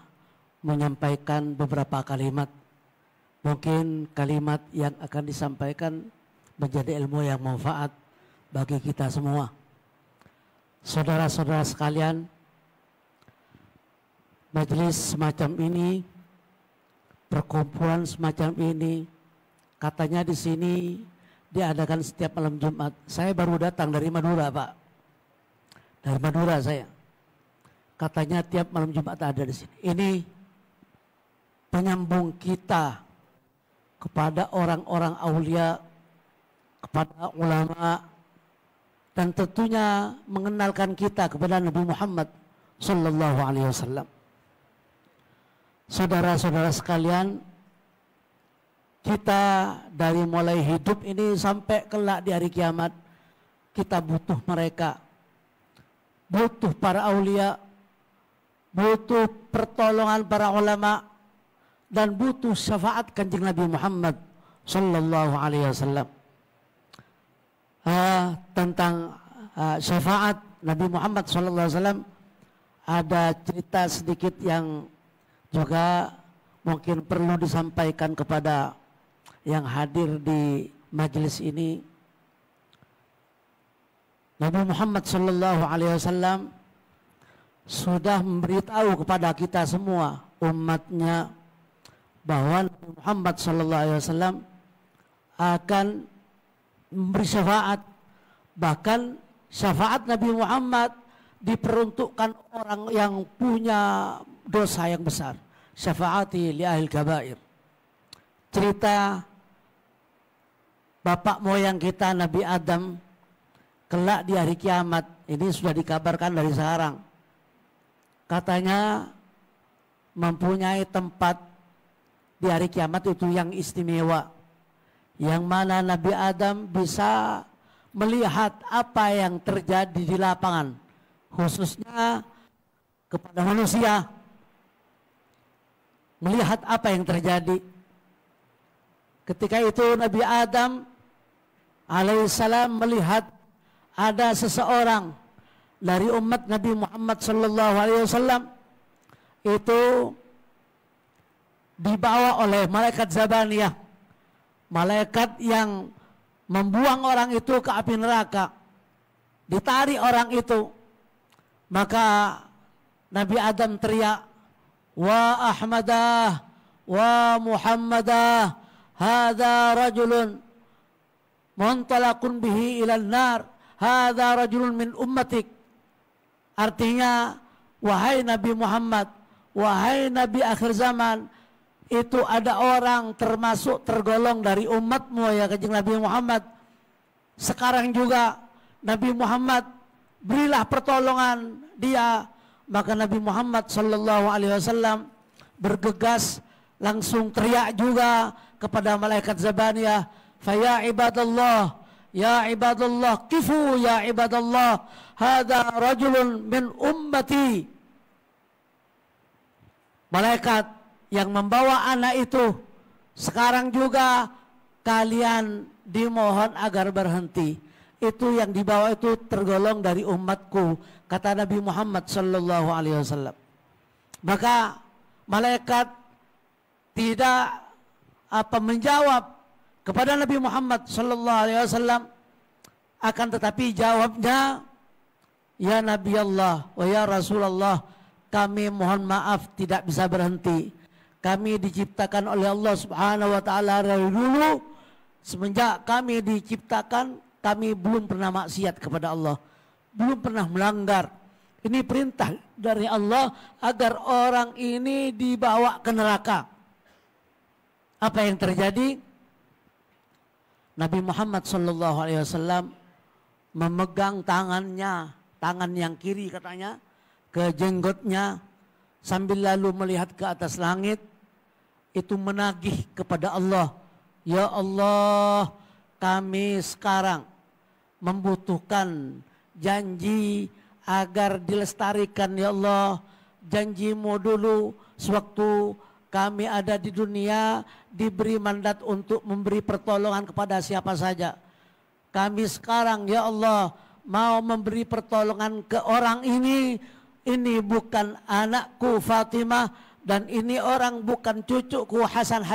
menyampaikan beberapa kalimat. Mungkin kalimat yang akan disampaikan menjadi ilmu yang manfaat bagi kita semua. Saudara-saudara sekalian, majelis semacam ini, perkumpulan semacam ini, katanya di sini diadakan setiap malam Jumat. Saya baru datang dari Madura, Pak. Dari Madura saya. Katanya tiap malam Jumat ada di sini. Ini penyambung kita kepada orang-orang aulia, kepada ulama, dan tentunya mengenalkan kita kepada Nabi Muhammad sallallahu alaihi wasallam. Saudara-saudara sekalian, kita dari mulai hidup ini sampai kelak di hari kiamat, kita butuh mereka. Butuh para aulia, butuh pertolongan para ulama, dan butuh syafaat kanjeng Nabi Muhammad sallallahu alaihi wasallam. Tentang syafaat Nabi Muhammad sallallahu alaihi wasallam ada cerita sedikit yang juga mungkin perlu disampaikan kepada yang hadir di majelis ini. Nabi Muhammad sallallahu alaihi wasallam sudah memberitahu kepada kita semua umatnya bahwa Nabi Muhammad sallallahu alaihi wasallam akan memberi syafaat, bahkan syafaat Nabi Muhammad diperuntukkan orang yang punya dosa yang besar. Syafaati li ahil kabair. Cerita bapak moyang kita Nabi Adam kelak di hari kiamat ini sudah dikabarkan dari sekarang. Katanya mempunyai tempat di hari kiamat itu yang istimewa, yang mana Nabi Adam bisa melihat apa yang terjadi di lapangan, khususnya kepada manusia, melihat apa yang terjadi. Ketika itu Nabi Adam alaihissalam melihat ada seseorang dari umat Nabi Muhammad sallallahu alaihi wasallam itu dibawa oleh malaikat Zabaniyah, malaikat yang membuang orang itu ke api neraka. Ditarik orang itu, maka Nabi Adam teriak, "Wa Ahmadah, wa Muhammadah, hadza rajulun muntalaqun bihi ilal nar, hadza rajulun min ummatik." Artinya, wahai Nabi Muhammad, wahai Nabi akhir zaman, itu ada orang termasuk tergolong dari umatmu ya Kanjeng Nabi Muhammad. Sekarang juga Nabi Muhammad berilah pertolongan dia. Maka Nabi Muhammad sallallahu alaihi wasallam bergegas langsung teriak juga kepada malaikat Zabaniyah, "Fa ya ibadallah, ya ibadallah, kifu ya ibadallah, hadza rajulun min ummati." Malaikat yang membawa anak itu, sekarang juga kalian dimohon agar berhenti. Itu yang dibawa itu tergolong dari umatku, kata Nabi Muhammad sallallahu alaihi wasallam. Maka malaikat tidak menjawab kepada Nabi Muhammad sallallahu alaihi wasallam, akan tetapi jawabnya, "Ya Nabi Allah wa ya Rasulullah, kami mohon maaf tidak bisa berhenti. Kami diciptakan oleh Allah Subhanahu wa taala dari dulu. Semenjak kami diciptakan, kami belum pernah maksiat kepada Allah, belum pernah melanggar. Ini perintah dari Allah agar orang ini dibawa ke neraka." Apa yang terjadi? Nabi Muhammad sallallahu alaihi wasallam memegang tangannya, tangan yang kiri katanya, ke jenggotnya sambil lalu melihat ke atas langit, itu menagih kepada Allah, "Ya Allah, kami sekarang membutuhkan janji agar dilestarikan ya Allah. Janjimu dulu sewaktu kami ada di dunia diberi mandat untuk memberi pertolongan kepada siapa saja. Kami sekarang ya Allah mau memberi pertolongan ke orang ini. Ini bukan anakku Fatimah dan ini orang bukan cucuku Hasan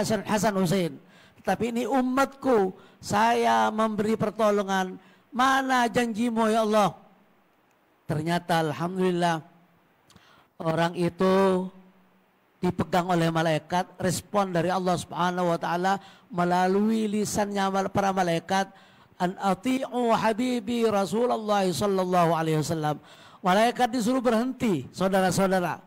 Husain. Tetapi ini umatku. Saya memberi pertolongan. Mana janjimu ya Allah?" Ternyata alhamdulillah orang itu dipegang oleh malaikat, respon dari Allah Subhanahu wa taala melalui lisannya para malaikat, "An ati'u habibi Rasulullah sallallahu alaihi wasallam." Malaikat disuruh berhenti, saudara-saudara.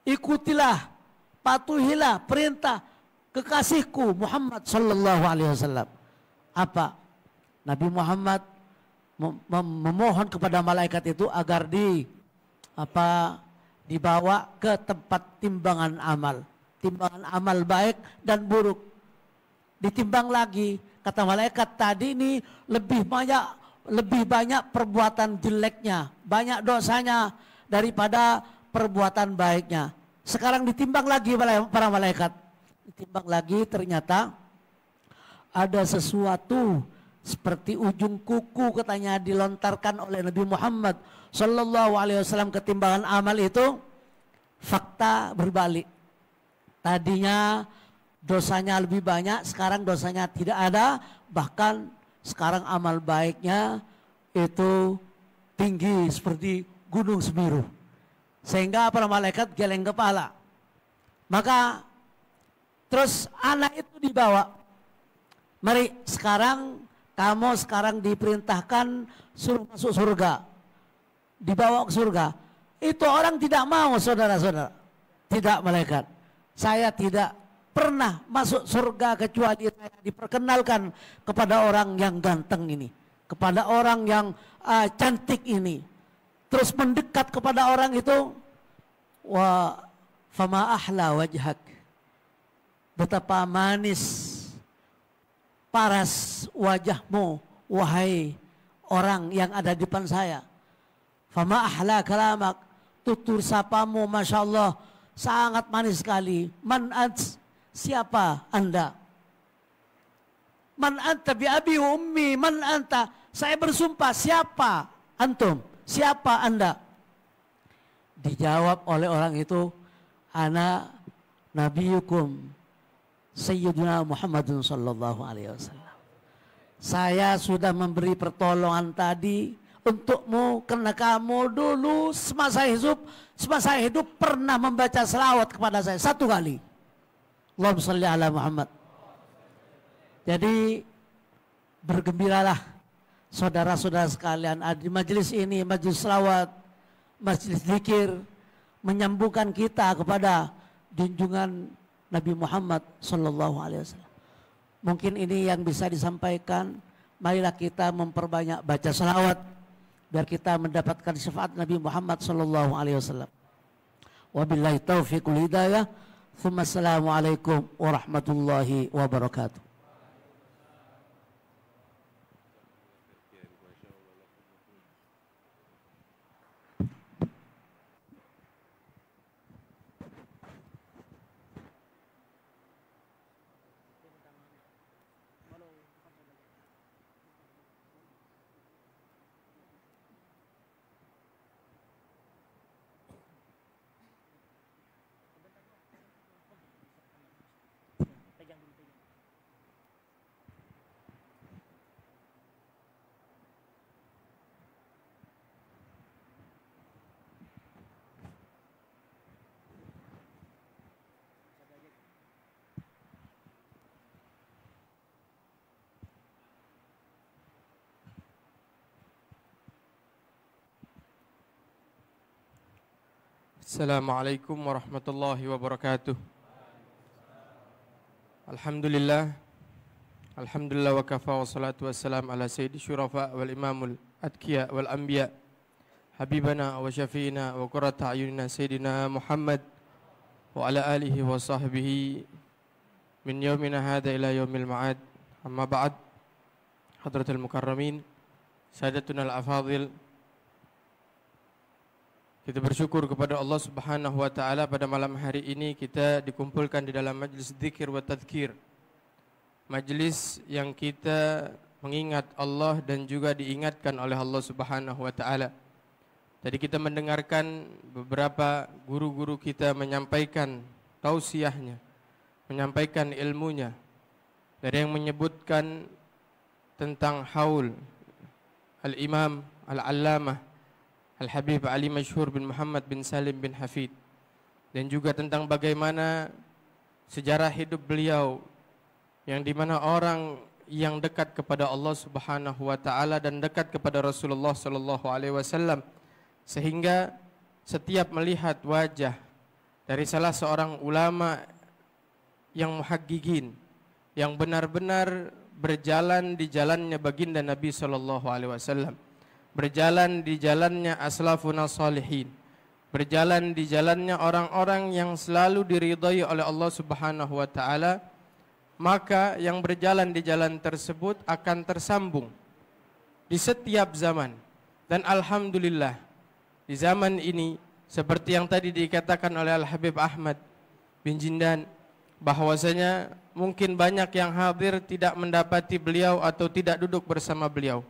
Ikutilah, patuhilah perintah kekasihku Muhammad sallallahu alaihi wasallam. Apa? Nabi Muhammad memohon kepada malaikat itu agar dibawa ke tempat timbangan amal. Timbangan amal baik dan buruk. Ditimbang lagi, kata malaikat tadi ini lebih banyak perbuatan jeleknya, banyak dosanya daripada perbuatan baiknya. Sekarang ditimbang lagi para malaikat. Ditimbang lagi ternyata ada sesuatu seperti ujung kuku katanya dilontarkan oleh Nabi Muhammad sallallahu alaihi wasallam ke timbangan amal itu. Fakta berbalik. Tadinya dosanya lebih banyak, sekarang dosanya tidak ada, bahkan sekarang amal baiknya itu tinggi seperti gunung Semeru. Sehingga para malaikat geleng kepala. Maka terus anak itu dibawa. Mari sekarang kamu diperintahkan suruh masuk surga. dibawa ke surga. Itu orang tidak mau, saudara-saudara. Tidak, malaikat. Saya tidak pernah masuk surga kecuali saya diperkenalkan kepada orang yang ganteng ini, kepada orang yang cantik ini. Terus mendekat kepada orang itu, wa fama ahla wajhak. Betapa manis paras wajahmu, wahai orang yang ada di depan saya. Fama ahla kalamak, tutur sapamu, masya Allah, sangat manis sekali. Man ant, siapa anda? Man anta bi abi wa ummi, man anta. Saya bersumpah, siapa antum? Siapa anda? Dijawab oleh orang itu, ana nabiyukum Sayyidina Muhammadun sallallahu alaihi wasallam. Saya sudah memberi pertolongan tadi untukmu karena kamu dulu semasa hidup pernah membaca selawat kepada saya 1 kali. Allahumma shalli ala Muhammad. Jadi bergembiralah saudara-saudara sekalian di majelis ini, majelis selawat, majelis zikir, menyambungkan kita kepada junjungan Nabi Muhammad sallallahu alaihi wasallam. Mungkin ini yang bisa disampaikan. Marilah kita memperbanyak baca selawat biar kita mendapatkan syafaat Nabi Muhammad sallallahu alaihi wasallam. Wabillahi taufiq wal hidayah. Assalamualaikum warahmatullahi wabarakatuh. Assalamualaikum warahmatullahi wabarakatuh. Alhamdulillah wa kafa wa salatu wassalam ala sayyidi syurafa wal imamul adkiya wal anbiya habibana wa syafi'ina wa qurrata ayunina sayyidina Muhammad wa ala alihi wa sahbihi min yaumina hadha ila yaumil ma'ad. Amma ba'd. Hadratul mukarramin, sadatuna al-afadhil, kita bersyukur kepada Allah Subhanahu wa taala pada malam hari ini kita dikumpulkan di dalam majlis dzikir wa tadzkir. Majlis yang kita mengingat Allah dan juga diingatkan oleh Allah Subhanahu wa taala. Tadi kita mendengarkan beberapa guru-guru kita menyampaikan tausiahnya, menyampaikan ilmunya. Dari yang menyebutkan tentang haul Al-Imam Al-Allamah Al-Habib Ali Masyhur bin Muhammad bin Salim bin Hafid, dan juga tentang bagaimana sejarah hidup beliau yang dimana orang yang dekat kepada Allah Subhanahu wa taala dan dekat kepada Rasulullah sallallahu alaihi wasallam, sehingga setiap melihat wajah dari salah seorang ulama yang muhaqqiqin, yang benar-benar berjalan di jalannya baginda Nabi sallallahu alaihi wasallam, berjalan di jalannya aslafuna salihin, berjalan di jalannya orang-orang yang selalu diridhai oleh Allah Subhanahu wa taala, maka yang berjalan di jalan tersebut akan tersambung di setiap zaman. Dan alhamdulillah di zaman ini seperti yang tadi dikatakan oleh Al-Habib Ahmad bin Jindan, bahwasanya mungkin banyak yang hadir tidak mendapati beliau atau tidak duduk bersama beliau.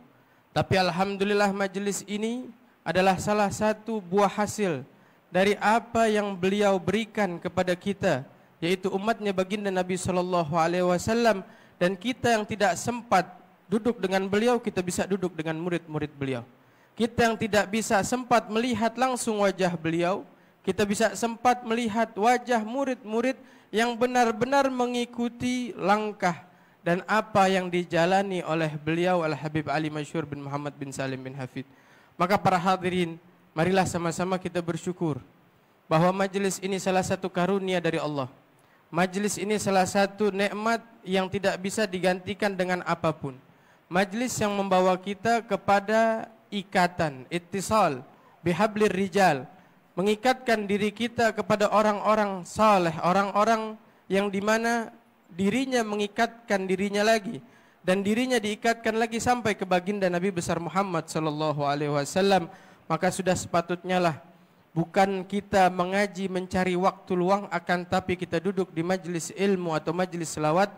Tapi alhamdulillah majelis ini adalah salah satu buah hasil dari apa yang beliau berikan kepada kita, yaitu umatnya baginda Nabi sallallahu alaihi wasallam, dan kita yang tidak sempat duduk dengan beliau, kita bisa duduk dengan murid-murid beliau. Kita yang tidak bisa sempat melihat langsung wajah beliau, kita bisa sempat melihat wajah murid-murid yang benar-benar mengikuti langkah dan apa yang dijalani oleh beliau Al-Habib Ali Masyhur bin Muhammad bin Salim bin Hafid. Maka para hadirin marilah sama-sama kita bersyukur bahwa majelis ini salah satu karunia dari Allah. Majelis ini salah satu nikmat yang tidak bisa digantikan dengan apapun. Majelis yang membawa kita kepada ikatan, ittisal, bihablir rijal, mengikatkan diri kita kepada orang-orang saleh, orang-orang yang dimana dirinya mengikatkan dirinya lagi, dan dirinya diikatkan lagi sampai ke baginda Nabi besar Muhammad sallallahu alaihi wasallam. Maka sudah sepatutnya lah bukan kita mengaji mencari waktu luang, akan tapi kita duduk di majelis ilmu atau majelis selawat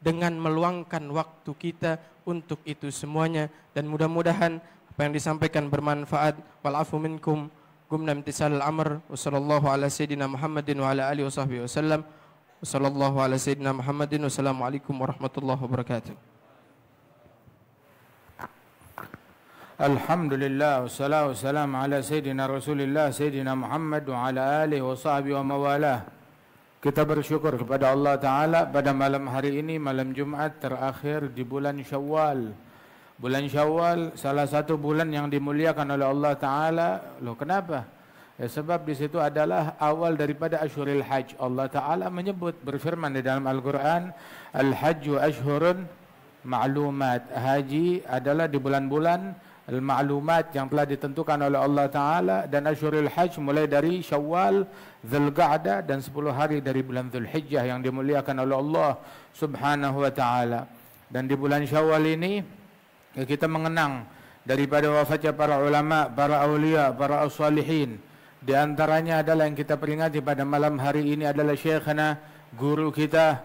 dengan meluangkan waktu kita untuk itu semuanya. Dan mudah-mudahan apa yang disampaikan bermanfaat. Wal afu minkum gumna imtisal al-amr. Wa sallallahu ala sayyidina Muhammadin wa ala alihi wa sahbihi wasallam. Wa sallallahu ala sayyidina Muhammadin. Wassalamualaikum warahmatullahi wabarakatuh. Alhamdulillah wassalatu wassalamu ala sayyidina Rasulillah sayyidina Muhammad wa ala alihi wa sahbihi wa mawalah. Kita bersyukur kepada Allah Ta'ala pada malam hari ini, malam Jumat terakhir di bulan Syawal. Bulan Syawal salah satu bulan yang dimuliakan oleh Allah Ta'ala. Loh kenapa? Ya, sebab di situ adalah awal daripada Ashhurul Hajj. Allah Ta'ala menyebut, berfirman di dalam Al-Quran, Al-Hajju Ashhurun Ma'lumat. Haji adalah di bulan-bulan al-ma'lumat yang telah ditentukan oleh Allah Ta'ala, dan Ashhurul Hajj mulai dari Syawal, Dzulqa'dah, dan 10 hari dari bulan Dzulhijjah yang dimuliakan oleh Allah Subhanahu wa Ta'ala. Dan di bulan Syawal ini kita mengenang daripada wafatnya para ulama, para awliya, para as-salihin. Di antaranya adalah yang kita peringati pada malam hari ini adalah syekhana, guru kita,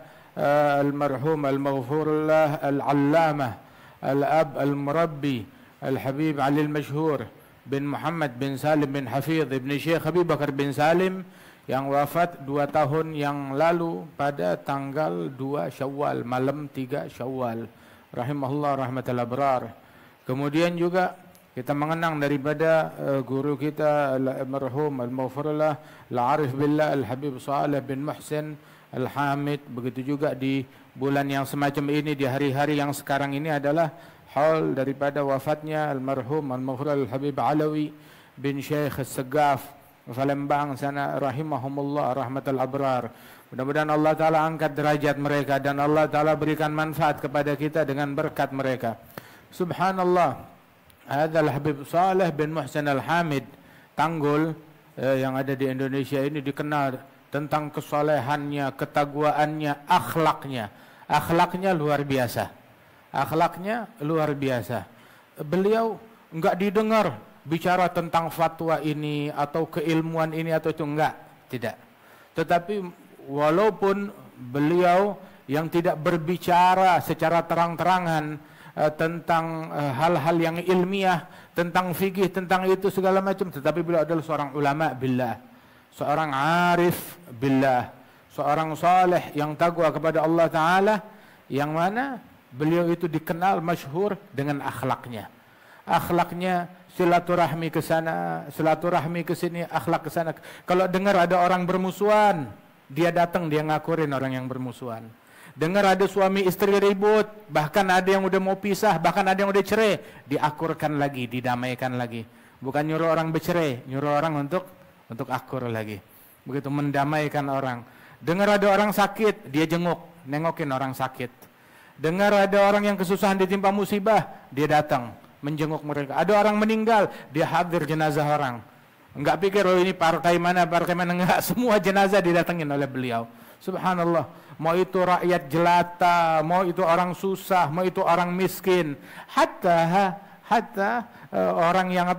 al-marhum al-maghfurullah al-allamah al-ab al-murabbi Al-Habib Ali Al-Mashhur bin Muhammad bin Salim bin Hafidh ibn Syekh Habib Bakar bin Salim, yang wafat 2 tahun yang lalu pada tanggal 2 Syawal, malam 3 Syawal, rahimahullah rahmatal abrar. Kemudian juga kita mengenang daripada guru kita al-marhum al-maghfurullah al-arif billah Al-Habib Saleh bin Muhsin Al-Hamid. Begitu juga di bulan yang semacam ini, di hari-hari yang sekarang ini adalah haul daripada wafatnya almarhum al-maghfur al-Habib Alawi bin Syekh As-Segaf Palembang sana, rahimahumullah rahmatal abrar. Mudah-mudahan Allah Ta'ala angkat derajat mereka dan Allah Ta'ala berikan manfaat kepada kita dengan berkat mereka. Subhanallah, hadal Habib Saleh bin Muhsin Al-Hamid Tanggul yang ada di Indonesia ini dikenal tentang kesolehannya, ketagwaannya, akhlaknya. Akhlaknya luar biasa. Akhlaknya luar biasa. Beliau enggak didengar bicara tentang fatwa ini atau keilmuan ini atau itu, enggak, tidak. Tetapi walaupun beliau yang tidak berbicara secara terang-terangan tentang hal-hal yang ilmiah, tentang fikih, tentang itu segala macam, tetapi beliau adalah seorang ulama billah, seorang arif billah, seorang saleh yang takwa kepada Allah Ta'ala, yang mana beliau itu dikenal masyhur dengan akhlaknya. Akhlaknya silaturahmi ke sana, silaturahmi ke sini, akhlak ke sana. Kalau dengar ada orang bermusuhan, dia datang, dia ngakurin orang yang bermusuhan. Dengar ada suami istri ribut, bahkan ada yang udah mau pisah, bahkan ada yang udah cerai, diakurkan lagi, didamaikan lagi. Bukan nyuruh orang bercerai, nyuruh orang untuk akur lagi. Begitu, mendamaikan orang. Dengar ada orang sakit, dia jenguk, nengokin orang sakit. Dengar ada orang yang kesusahan ditimpa musibah, dia datang menjenguk mereka. Ada orang meninggal, dia hadir jenazah orang. Enggak pikir oh ini partai mana, enggak. Semua jenazah didatengin oleh beliau. Subhanallah. Mau itu rakyat jelata, mau itu orang susah, mau itu orang miskin, hatta orang yang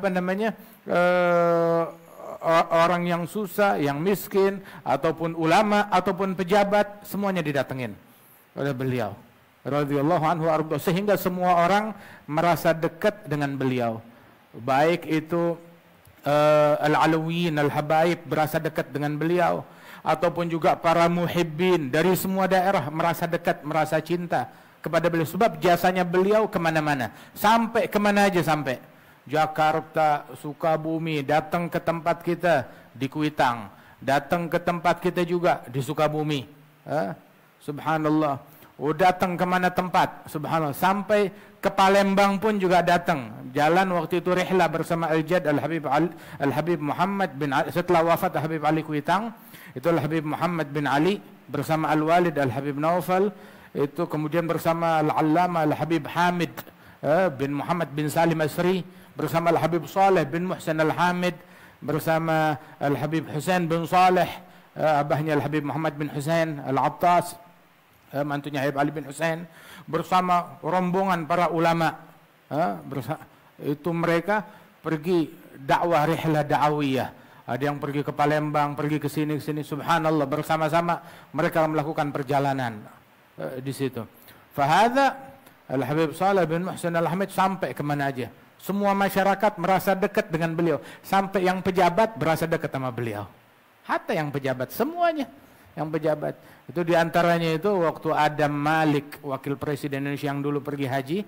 orang yang susah, yang miskin, ataupun ulama, ataupun pejabat, semuanya didatengin oleh beliau radhiyallahu anhu arda, sehingga semua orang merasa dekat dengan beliau. Baik itu al-alawiyin, al-habaib berasa dekat dengan beliau, ataupun juga para muhibbin dari semua daerah merasa dekat, merasa cinta kepada beliau. Sebab jasanya beliau kemana-mana, sampai kemana aja, sampai Jakarta, Sukabumi, datang ke tempat kita di Kuitang, datang ke tempat kita juga di Sukabumi. Subhanallah. datang ke mana tempat, subhanallah, sampai ke Palembang pun juga datang. Jalan waktu itu rihlah bersama Al-Jad Al-Habib Muhammad bin Ali. Setelah wafat Habib Ali Kuitang, itu Al-Habib Muhammad bin Ali bersama Al-Walid Al-Habib Naufal, itu kemudian bersama Al-Allama Al-Habib Hamid bin Muhammad bin Salim Asri, bersama Al-Habib Saleh bin Muhsin Al-Hamid, bersama Al-Habib Husain bin Saleh, abahnya Al-Habib Muhammad bin Husain Al-Attas, mantunya Habib Ali bin Husain, bersama rombongan para ulama. Itu mereka pergi dakwah, rihlah da'awiyah. Ada yang pergi ke Palembang, pergi ke sini, subhanallah, bersama-sama mereka melakukan perjalanan di situ. Fahadha Al-Habib Saleh bin Muhsin Al-Hamid sampai kemana aja. Semua masyarakat merasa dekat dengan beliau. Sampai yang pejabat berasa dekat sama beliau. Hatta yang pejabat, semuanya yang pejabat. Itu diantaranya itu waktu Adam Malik, wakil presiden Indonesia yang dulu pergi haji,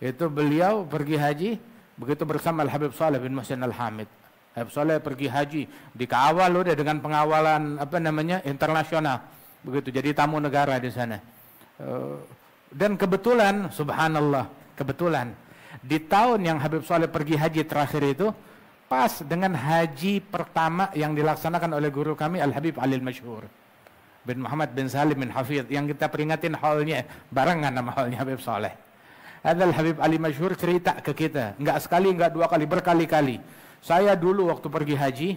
itu beliau pergi haji begitu bersama Al-Habib Saleh bin Muhsin Al-Hamid. Habib Saleh pergi haji, dikawal udah dengan pengawalan internasional. Begitu, jadi tamu negara di sana. Dan kebetulan, subhanallah, kebetulan di tahun yang Habib Saleh pergi haji terakhir itu pas dengan haji pertama yang dilaksanakan oleh guru kami Al-Habib Ali Al-Masyhur bin Muhammad bin Salim bin Hafidh, yang kita peringatin haulnya barengan nama haulnya Habib Saleh. Ada Al-Habib Ali Masyhur cerita ke kita, enggak sekali, enggak dua kali, berkali-kali. Saya dulu waktu pergi haji,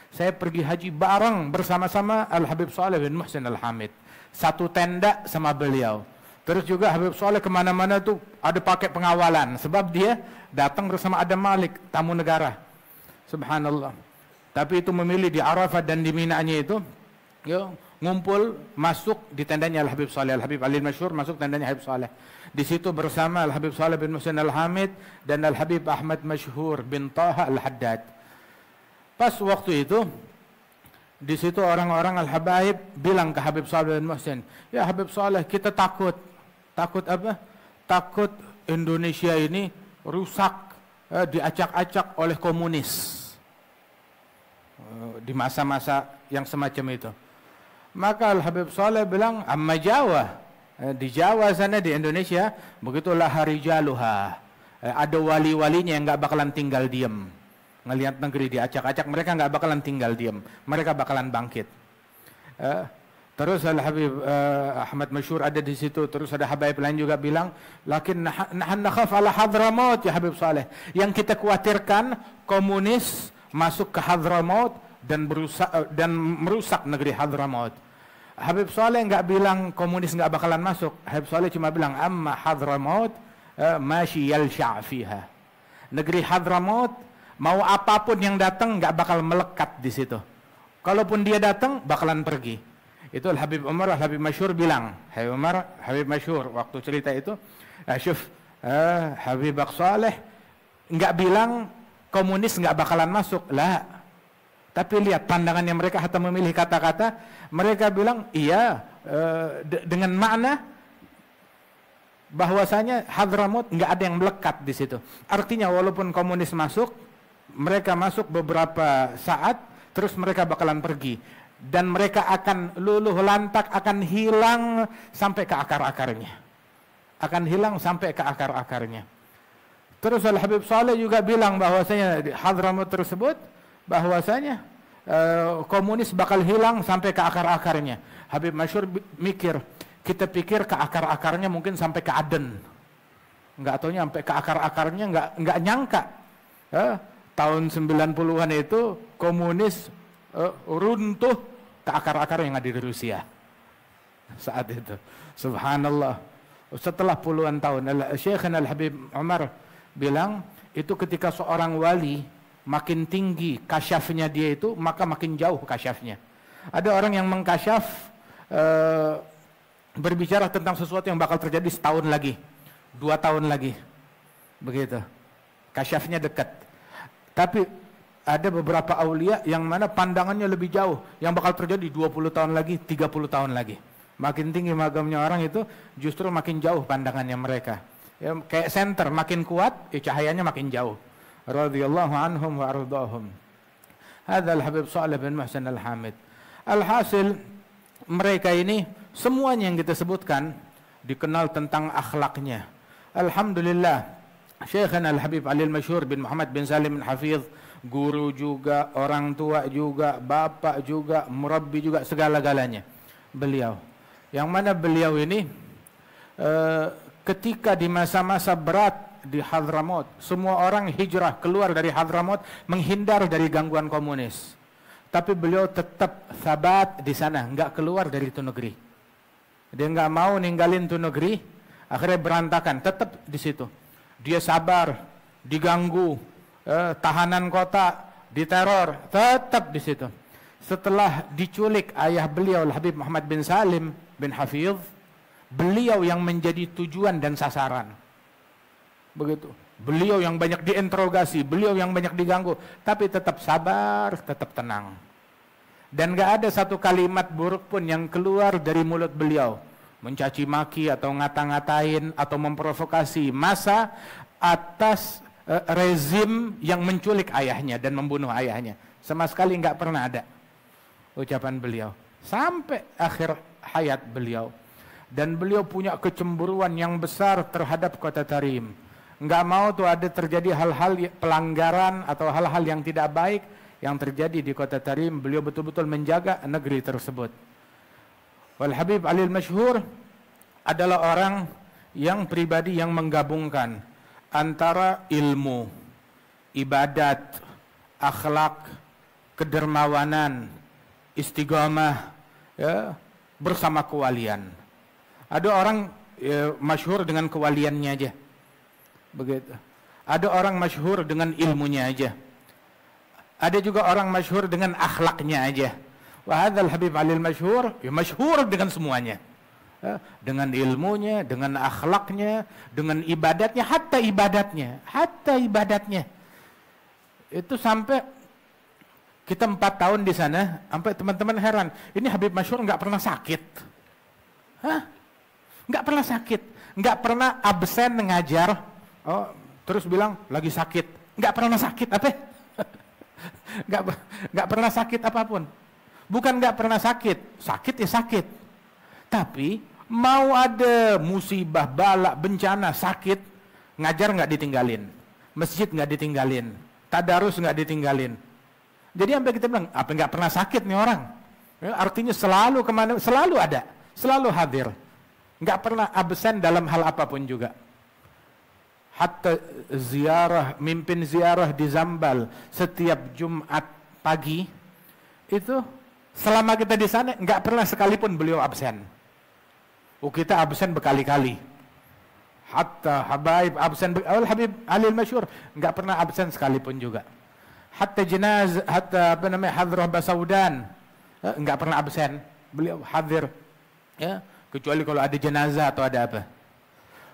saya pergi haji bareng bersama-sama Al-Habib Saleh bin Muhsin Al-Hamid. Satu tenda sama beliau. Terus juga Habib Saleh kemana-mana tuh ada pakai pengawalan, sebab dia datang bersama Adam Malik, tamu negara. Subhanallah. Tapi itu memilih di Arafah dan di Minanya itu, ngumpul masuk di tendanya Al-Habib Saleh. Al-Habib Ali Masyhur masuk tendanya Habib Saleh. Di situ bersama Al-Habib Saleh bin Muhsin Al-Hamid dan Al-Habib Ahmad Masyhur bin Taha Al-Haddad. Pas waktu itu di situ orang-orang Al-Habaib bilang ke Habib Saleh bin Muhsin, "Ya Habib Saleh, kita takut." Takut apa? Takut Indonesia ini rusak, diacak-acak oleh komunis di masa-masa yang semacam itu. Maka Al-Habib Saleh bilang, "Amma Jawa." Di Jawa sana di Indonesia, begitulah harijaluha. Ada wali-walinya yang nggak bakalan tinggal diam. Ngelihat negeri diacak-acak, mereka nggak bakalan tinggal diam. Mereka bakalan bangkit. Terus Al-Habib Ahmad Masyhur ada di situ. Terus ada habaib lain juga bilang, "Lakin nahan nakhaf ala Hadramaut ya Habib Saleh." Yang kita khawatirkan komunis masuk ke Hadramaut dan merusak negeri Hadramaut. Habib Saleh enggak bilang komunis enggak bakalan masuk. Habib Saleh cuma bilang, "Amma Hadramaut masyi yalsha' fiha." Negeri Hadramaut mau apapun yang datang enggak bakal melekat di situ. Kalaupun dia datang bakalan pergi. Itu Al-Habib Umar Al-Habib Masyhur bilang, Habib Umar Habib Masyhur waktu cerita itu, "Syuf, Habib Saleh enggak bilang komunis enggak bakalan masuk." Lah. Tapi lihat pandangannya mereka, hatta memilih kata-kata, mereka bilang iya dengan makna bahwasanya Hadramaut nggak ada yang melekat di situ. Artinya walaupun komunis masuk, mereka masuk beberapa saat, terus mereka bakalan pergi dan mereka akan luluh lantak, akan hilang sampai ke akar-akarnya, akan hilang sampai ke akar-akarnya. Terus Al-Habib Saleh juga bilang bahwasanya di Hadramaut tersebut bahwasanya komunis bakal hilang sampai ke akar-akarnya. Habib Masyhur mikir, kita pikir ke akar-akarnya mungkin sampai ke Aden, nggak taunya sampai ke akar-akarnya, nggak nyangka. Tahun 90-an itu komunis runtuh ke akar-akar yang ada di Rusia saat itu. Subhanallah. Setelah puluhan tahun, Syekhana Al-Habib Umar bilang itu ketika seorang wali makin tinggi kasyafnya dia itu, maka makin jauh kasyafnya. Ada orang yang mengkasyaf berbicara tentang sesuatu yang bakal terjadi setahun lagi, 2 tahun lagi, begitu. Kasyafnya dekat. Tapi ada beberapa aulia yang mana pandangannya lebih jauh, yang bakal terjadi 20 tahun lagi, 30 tahun lagi. Makin tinggi magamnya orang itu, justru makin jauh pandangannya mereka. Ya, kayak senter, makin kuat, cahayanya makin jauh. Radhiyallahu anhum wa ardahum. Hadza Al-Habib Saleh bin Muhsin Al-Hamid. Alhasil mereka ini semuanya yang kita sebutkan dikenal tentang akhlaknya. Alhamdulillah, Syekhana Al-Habib Ali Al-Masyhur bin Muhammad bin Salim bin Hafidh, guru juga, orang tua juga, bapak juga, murabbi juga, segala-galanya. Beliau, yang mana beliau ini ketika di masa-masa berat di Hadramaut, semua orang hijrah keluar dari Hadramaut menghindar dari gangguan komunis. Tapi beliau tetap sabat di sana, nggak keluar dari itu negeri. Dia nggak mau ninggalin itu negeri, akhirnya berantakan, tetap di situ. Dia sabar, diganggu, tahanan kota, diteror, tetap di situ. Setelah diculik ayah beliau Habib Muhammad bin Salim bin Hafidh, beliau yang menjadi tujuan dan sasaran. Begitu. Beliau yang banyak diinterogasi, beliau yang banyak diganggu, tapi tetap sabar, tetap tenang. Dan gak ada satu kalimat buruk pun yang keluar dari mulut beliau, mencaci maki atau ngata-ngatain atau memprovokasi massa atas rezim yang menculik ayahnya dan membunuh ayahnya. Sama sekali gak pernah ada ucapan beliau sampai akhir hayat beliau. Dan beliau punya kecemburuan yang besar terhadap kota Tarim. Nggak mau tuh ada terjadi hal-hal pelanggaran atau hal-hal yang tidak baik yang terjadi di kota Tarim. Beliau betul-betul menjaga negeri tersebut. Wal Habib Ali Al-Masyhur adalah orang yang pribadi yang menggabungkan antara ilmu, ibadat, akhlak, kedermawanan, istiqamah, ya, bersama kewalian. Ada orang masyhur dengan kewaliannya aja. Begitu. Ada orang masyhur dengan ilmunya aja. Ada juga orang masyhur dengan akhlaknya aja. Wa hadzal Habib Ali Al-Masyhur, ya masyhur dengan semuanya. Dengan ilmunya, dengan akhlaknya, dengan ibadatnya, hatta ibadatnya. Itu sampai kita 4 tahun di sana, sampai teman-teman heran, ini Habib Masyhur nggak pernah sakit. Hah? Nggak pernah sakit, nggak pernah absen mengajar. Oh, terus bilang lagi sakit, nggak pernah sakit apa? nggak pernah sakit apapun. Bukan nggak pernah sakit, sakit ya sakit. Tapi mau ada musibah, bala, bencana, sakit, ngajar nggak ditinggalin, masjid nggak ditinggalin, tadarus nggak ditinggalin. Jadi sampai kita bilang apa nggak pernah sakit nih orang? Ya, artinya selalu kemana, selalu ada, selalu hadir, nggak pernah absen dalam hal apapun juga. Hatta ziarah, mimpin ziarah di Zambal setiap Jumat pagi itu selama kita di sana nggak pernah sekalipun beliau absen. Oh, kita absen berkali-kali. Hatta habaib absen, Habib Ali Al-Masyhur nggak pernah absen sekalipun juga. Hatta jenazah, hatta hadrah Basaudan nggak pernah absen. Beliau hadir, ya, kecuali kalau ada jenazah atau ada apa.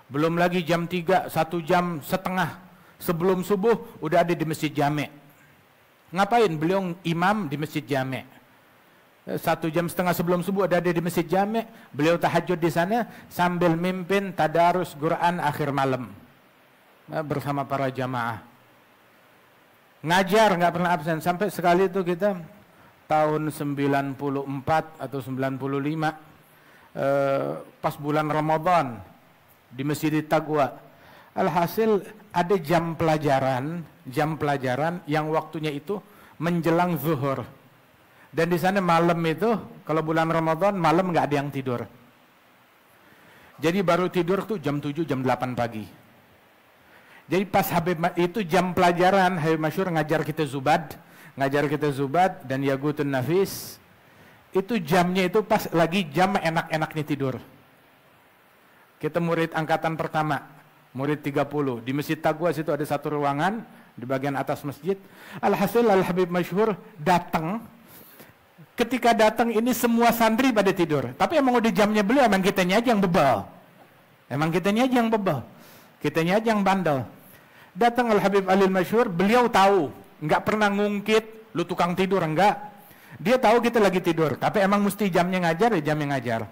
Belum lagi jam 3, 1 jam setengah sebelum subuh udah ada di Masjid Jami'. Ngapain? Beliau imam di Masjid Jami'. 1 jam setengah sebelum subuh udah ada di Masjid Jami'. Beliau tahajud di sana sambil mimpin tadarus Quran akhir malam bersama para jamaah. Ngajar nggak pernah absen. Sampai sekali itu kita tahun 94 atau 95 pas bulan Ramadan di Masjid Taqwa. Alhasil ada jam pelajaran yang waktunya itu menjelang zuhur. Dan di sana malam itu, kalau bulan Ramadan malam nggak ada yang tidur. Jadi baru tidur tuh jam 7, jam 8 pagi. Jadi pas Habib itu jam pelajaran, Habib Masyhur ngajar kita Zubad dan Yaqutun Nafis. Itu jamnya itu pas lagi jam enak-enaknya tidur. Kita murid angkatan pertama, murid 30. Di Masjid Taqwa situ ada satu ruangan di bagian atas masjid. Alhasil Al-Habib Masyhur datang. Ketika datang ini semua santri pada tidur. Tapi emang udah jamnya beliau, emang kitanya aja yang bebal. Kitanya aja yang bandel. Datang Al-Habib Ali Al-Masyhur, beliau tahu, nggak pernah ngungkit, lu tukang tidur, enggak. Dia tahu kita lagi tidur, tapi emang mesti jamnya ngajar, ya jamnya ngajar.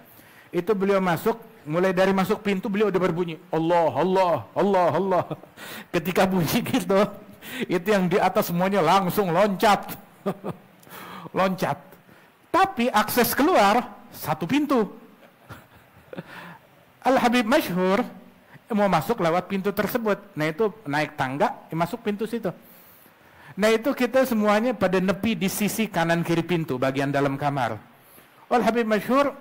Itu beliau masuk, mulai dari masuk pintu beliau udah berbunyi Allah, Allah, Allah, Allah. Ketika bunyi gitu, itu yang di atas semuanya langsung loncat. Loncat. Tapi akses keluar satu pintu. Al-Habib masyhur mau masuk lewat pintu tersebut. Nah itu naik tangga, masuk pintu situ. Nah itu kita semuanya pada nepi di sisi kanan kiri pintu bagian dalam kamar. Al-Habib masyhur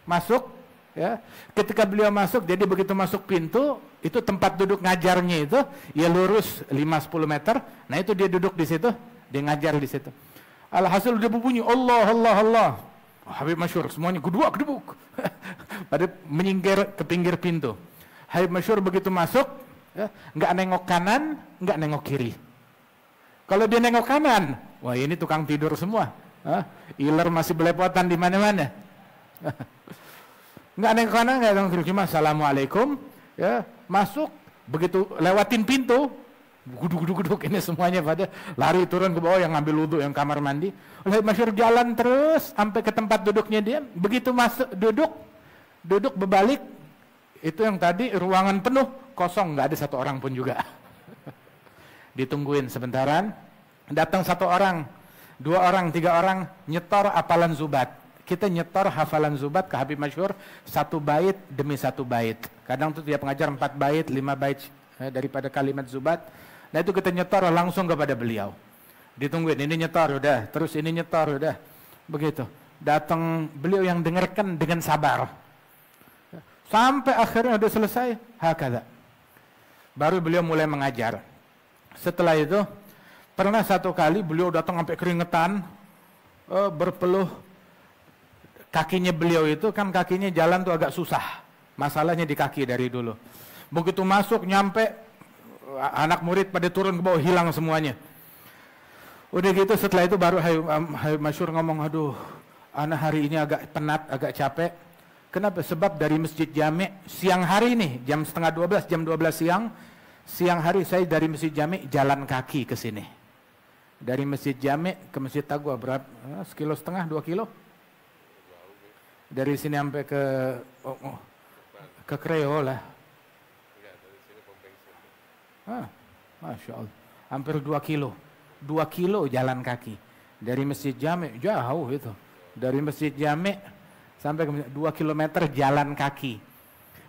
masuk, ya. Ketika beliau masuk, jadi begitu masuk pintu, itu tempat duduk ngajarnya itu, ya lurus 5-10 meter. Nah itu dia duduk di situ, dia ngajar di situ. Alhasil dia berbunyi Allah, Allah, Allah. Habib masyhur semuanya gedubuk pada menyingkir ke pinggir pintu. Habib masyhur begitu masuk, ya, nggak nengok kanan, nggak nengok kiri. Kalau dia nengok kanan, wah ini tukang tidur semua. Iler masih belepotan di mana-mana. Nggak nengok kanan, nggak nengok kiri, cuma assalamualaikum, ya, masuk, begitu lewatin pintu, guduk ini semuanya pada lari turun ke bawah, yang ngambil wudhu, yang kamar mandi. Habib masyhur jalan terus sampai ke tempat duduknya dia. Begitu masuk duduk berbalik, itu yang tadi ruangan penuh, kosong, nggak ada satu orang pun juga. Ditungguin sebentaran, datang 1 orang, 2 orang, 3 orang nyetor hafalan zubat. Kita nyetor hafalan zubat ke Habib masyhur 1 bait demi 1 bait. Kadang tuh tiap pengajar 4 bait, 5 bait daripada kalimat zubat. Nah itu kita nyetor langsung kepada beliau. Ditungguin, ini nyetor udah, terus ini nyetor udah. Begitu. Datang beliau yang dengarkan dengan sabar. Sampai akhirnya udah selesai, hakada. Baru beliau mulai mengajar. Setelah itu, pernah 1 kali beliau datang sampai keringetan, berpeluh. Kakinya beliau itu kan kakinya jalan tuh agak susah. Masalahnya di kaki dari dulu. Begitu masuk nyampe, anak murid pada turun ke bawah, hilang semuanya. Udah gitu setelah itu baru Habib masyhur ngomong, aduh, anak hari ini agak penat, agak capek. Kenapa? Sebab dari Masjid Jami' siang hari nih, jam 11:30, jam 12 siang hari saya dari Masjid Jami' jalan kaki ke sini. Dari Masjid Jami' ke Masjid Taqwa berapa? 1,5 kilo, 2 kilo. Dari sini sampai ke Kreo lah. Masya Allah, hampir 2 kilo. 2 kilo jalan kaki dari Masjid Jami', jauh itu. Dari Masjid Jami' sampai ke 2 kilometer jalan kaki.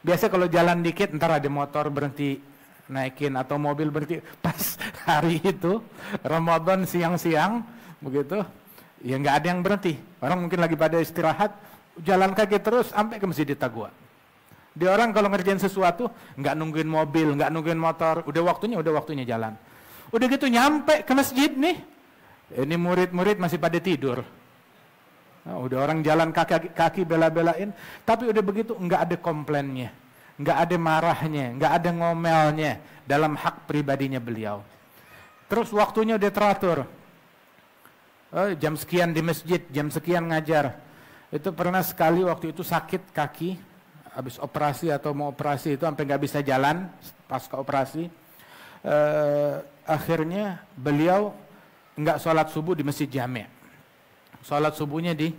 Biasa kalau jalan dikit ntar ada motor berhenti naikin atau mobil berhenti. Pas hari itu Ramadan siang-siang begitu, ya nggak ada yang berhenti. Orang mungkin lagi pada istirahat, jalan kaki terus sampai ke Masjid Taqwa. Dia orang kalau ngerjain sesuatu nggak nungguin mobil, nggak nungguin motor, udah waktunya jalan. Udah gitu nyampe ke masjid nih, ini murid-murid masih pada tidur. Nah, udah orang jalan kaki bela-belain, tapi udah begitu nggak ada komplainnya, nggak ada marahnya, nggak ada ngomelnya dalam hak pribadinya beliau. Terus waktunya udah teratur. Jam sekian di masjid, jam sekian ngajar. Itu pernah sekali waktu itu sakit kaki, habis operasi atau mau operasi itu sampai nggak bisa jalan pasca operasi. Akhirnya beliau nggak sholat subuh di Masjid Jami'. Sholat subuhnya di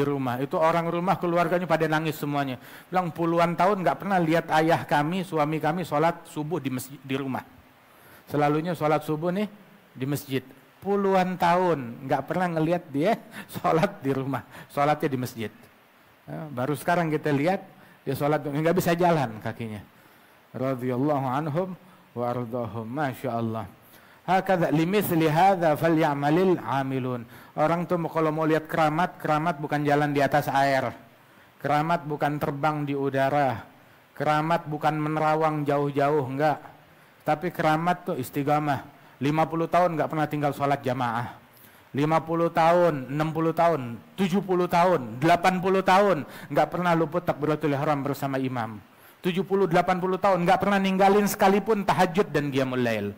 rumah. Itu orang rumah keluarganya pada nangis semuanya. Bilang puluhan tahun nggak pernah lihat ayah kami, suami kami sholat subuh di rumah. Selalunya sholat subuh nih di masjid. Puluhan tahun nggak pernah ngelihat dia sholat di rumah. Sholatnya di masjid. Baru sekarang kita lihat dia sholat nggak bisa jalan kakinya. Radhiyallahu anhum wa ardahum, masya Allah. Hakadha limithli hadha falyamalil amilun. Orang tuh kalau mau lihat keramat, keramat bukan jalan di atas air, keramat bukan terbang di udara, keramat bukan menerawang jauh-jauh, enggak. Tapi keramat tuh istiqamah. 50 tahun nggak pernah tinggal sholat jamaah, 50 tahun, 60 tahun, 70 tahun, 80 tahun nggak pernah luput takbiratul ihram bersama imam. 70-80 tahun nggak pernah ninggalin sekalipun tahajud dan qiyamul lail.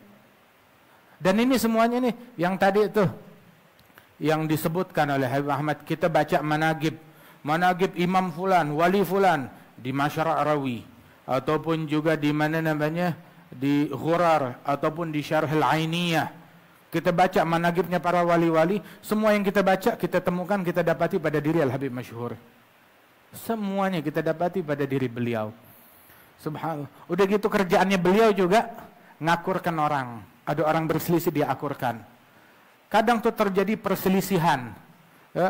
Dan ini semuanya nih yang tadi itu yang disebutkan oleh Habib Ahmad, kita baca managib imam fulan, wali fulan di Masyara' Rawi ataupun juga di mana namanya di Ghurar ataupun di Syarhul Ainiyah. Kita baca managibnya para wali-wali, semua yang kita baca kita temukan, kita dapati pada diri Al-Habib masyhur. Semuanya kita dapati pada diri beliau. Subhanallah. Udah gitu kerjaannya beliau juga ngakurkan orang. Ada orang berselisih dia akurkan. Kadang tuh terjadi perselisihan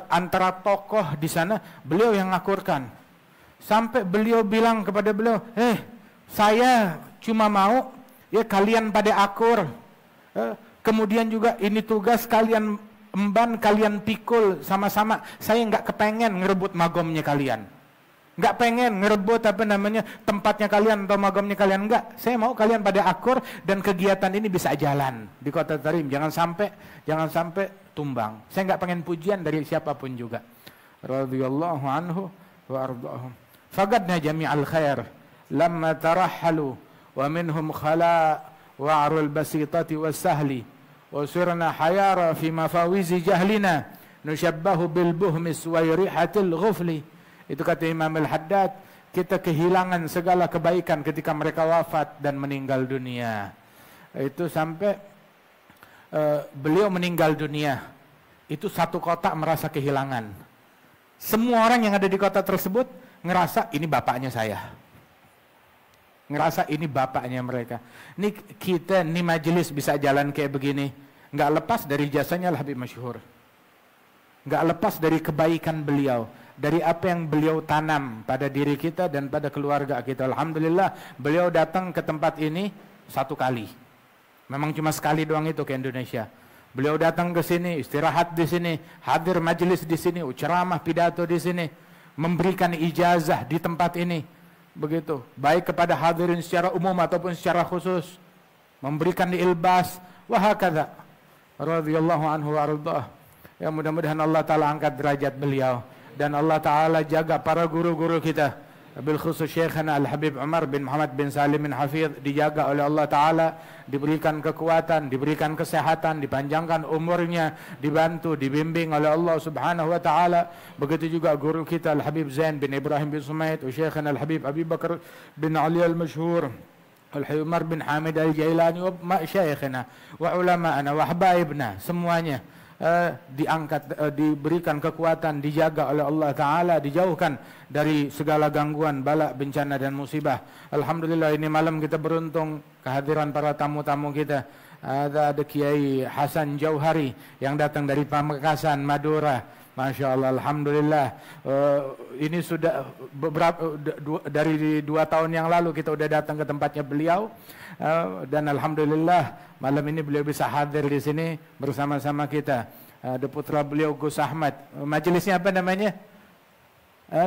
antara tokoh di sana, beliau yang ngakurkan. Sampai beliau bilang kepada beliau, saya cuma mau ya kalian pada akur. Kemudian juga ini tugas kalian emban, kalian pikul sama-sama. Saya nggak kepengen ngerebut magomnya kalian. Nggak pengen ngerebut tempatnya kalian atau magomnya kalian. Nggak. Saya mau kalian pada akur dan kegiatan ini bisa jalan di kota Tarim. Jangan sampai tumbang. Saya nggak pengen pujian dari siapapun juga. Radhiyallahu anhu wa ardahum. Fagadna jami'al khair lamma tarahhalu wa minhum khala wa'rul basitati was-sahli wa sirna hayara fi mafawizi jahlina nushabbahu bil buhmis wa rihatil ghufli. Itu kata Imam Al-Haddad, kita kehilangan segala kebaikan ketika mereka wafat dan meninggal dunia. Itu sampai beliau meninggal dunia, itu satu kota merasa kehilangan. Semua orang yang ada di kota tersebut ngerasa ini bapaknya saya, ngerasa ini bapaknya mereka. Ini kita, ini majelis bisa jalan kayak begini, nggak lepas dari jasanya Al-Habib Masyhur, nggak lepas dari kebaikan beliau, dari apa yang beliau tanam pada diri kita dan pada keluarga kita. Alhamdulillah beliau datang ke tempat ini satu kali, memang cuma sekali doang itu ke Indonesia. Beliau datang ke sini, istirahat di sini, hadir majelis di sini, ceramah pidato di sini, memberikan ijazah di tempat ini, begitu. Baik kepada hadirin secara umum ataupun secara khusus, memberikan ilbas, wahakadha. Radhiyallahu anhu wa ardhah. Ya mudah-mudahan Allah Ta'ala angkat derajat beliau dan Allah Ta'ala jaga para guru-guru kita. Bil khusus Syekhana Al-Habib Umar bin Muhammad bin Salim bin Hafidh dijaga oleh Allah Ta'ala, diberikan kekuatan, diberikan kesehatan, dipanjangkan umurnya, dibantu, dibimbing oleh Allah Subhanahu wa Ta'ala. Begitu juga guru kita Al-Habib Zain bin Ibrahim bin Sumaid, Syekhana Al-Habib Abi Bakar bin Ali Al-Mashhur, Al-Habib Umar bin Hamid Al-Jailani, wa syekhana wa ulama'ana wa habaibna, semuanya diangkat, diberikan kekuatan, dijaga oleh Allah Ta'ala, dijauhkan dari segala gangguan, bala, bencana dan musibah. Alhamdulillah ini malam kita beruntung kehadiran para tamu-tamu kita. Ada Kiai Hasan Jauhari yang datang dari Pamekasan, Madura. Masya Allah, Alhamdulillah. Ini sudah beberapa dari 2 tahun yang lalu kita udah datang ke tempatnya beliau, dan Alhamdulillah malam ini beliau bisa hadir di sini bersama-sama kita. Ada putra beliau Gus Ahmad. Majelisnya apa namanya?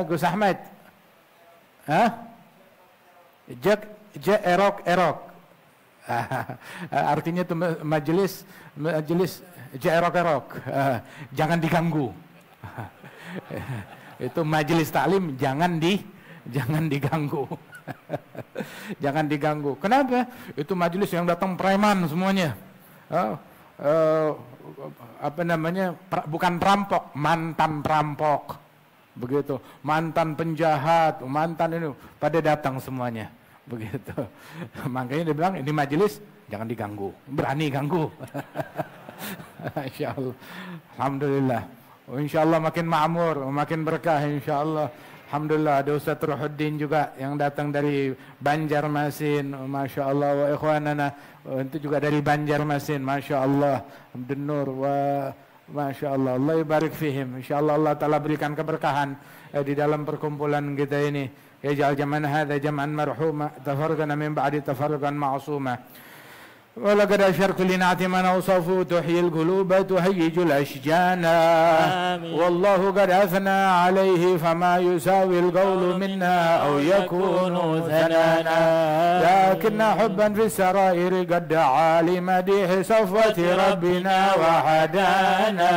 Gus Ahmad. Erok. Artinya itu majelis erok. Jangan diganggu. Itu majelis taklim, jangan diganggu. Jangan diganggu. Kenapa? Itu majelis yang datang preman semuanya. Bukan perampok, mantan perampok. Begitu. Mantan penjahat, mantan ini pada datang semuanya. Begitu. Makanya dia bilang ini majelis jangan diganggu. Berani ganggu. Insyaallah. Alhamdulillah. InsyaAllah makin ma'mur, makin berkah insyaAllah. Alhamdulillah ada Ustaz Ruhuddin juga yang datang dari Banjarmasin. Masya Allah, wa ikhwanana itu juga dari Banjarmasin. Masya Allah, Abdul Nur wa Masya Allah, Allah barik fihim. InsyaAllah Allah Ta'ala berikan keberkahan di dalam perkumpulan kita ini. Yaj'al jam'an hadha jam'an marhuma, tafarqana min ba'di tafarqan ma'asuma. ولقد أشرت لنعت من أوصفه تحيي القلوب تهيج الأشجان والله قد أثنى عليه فما يساوي القول منا أو يكون ثنانا لكن حبا في السرائر قد دعا لمديح صفوة ربنا وحدانا.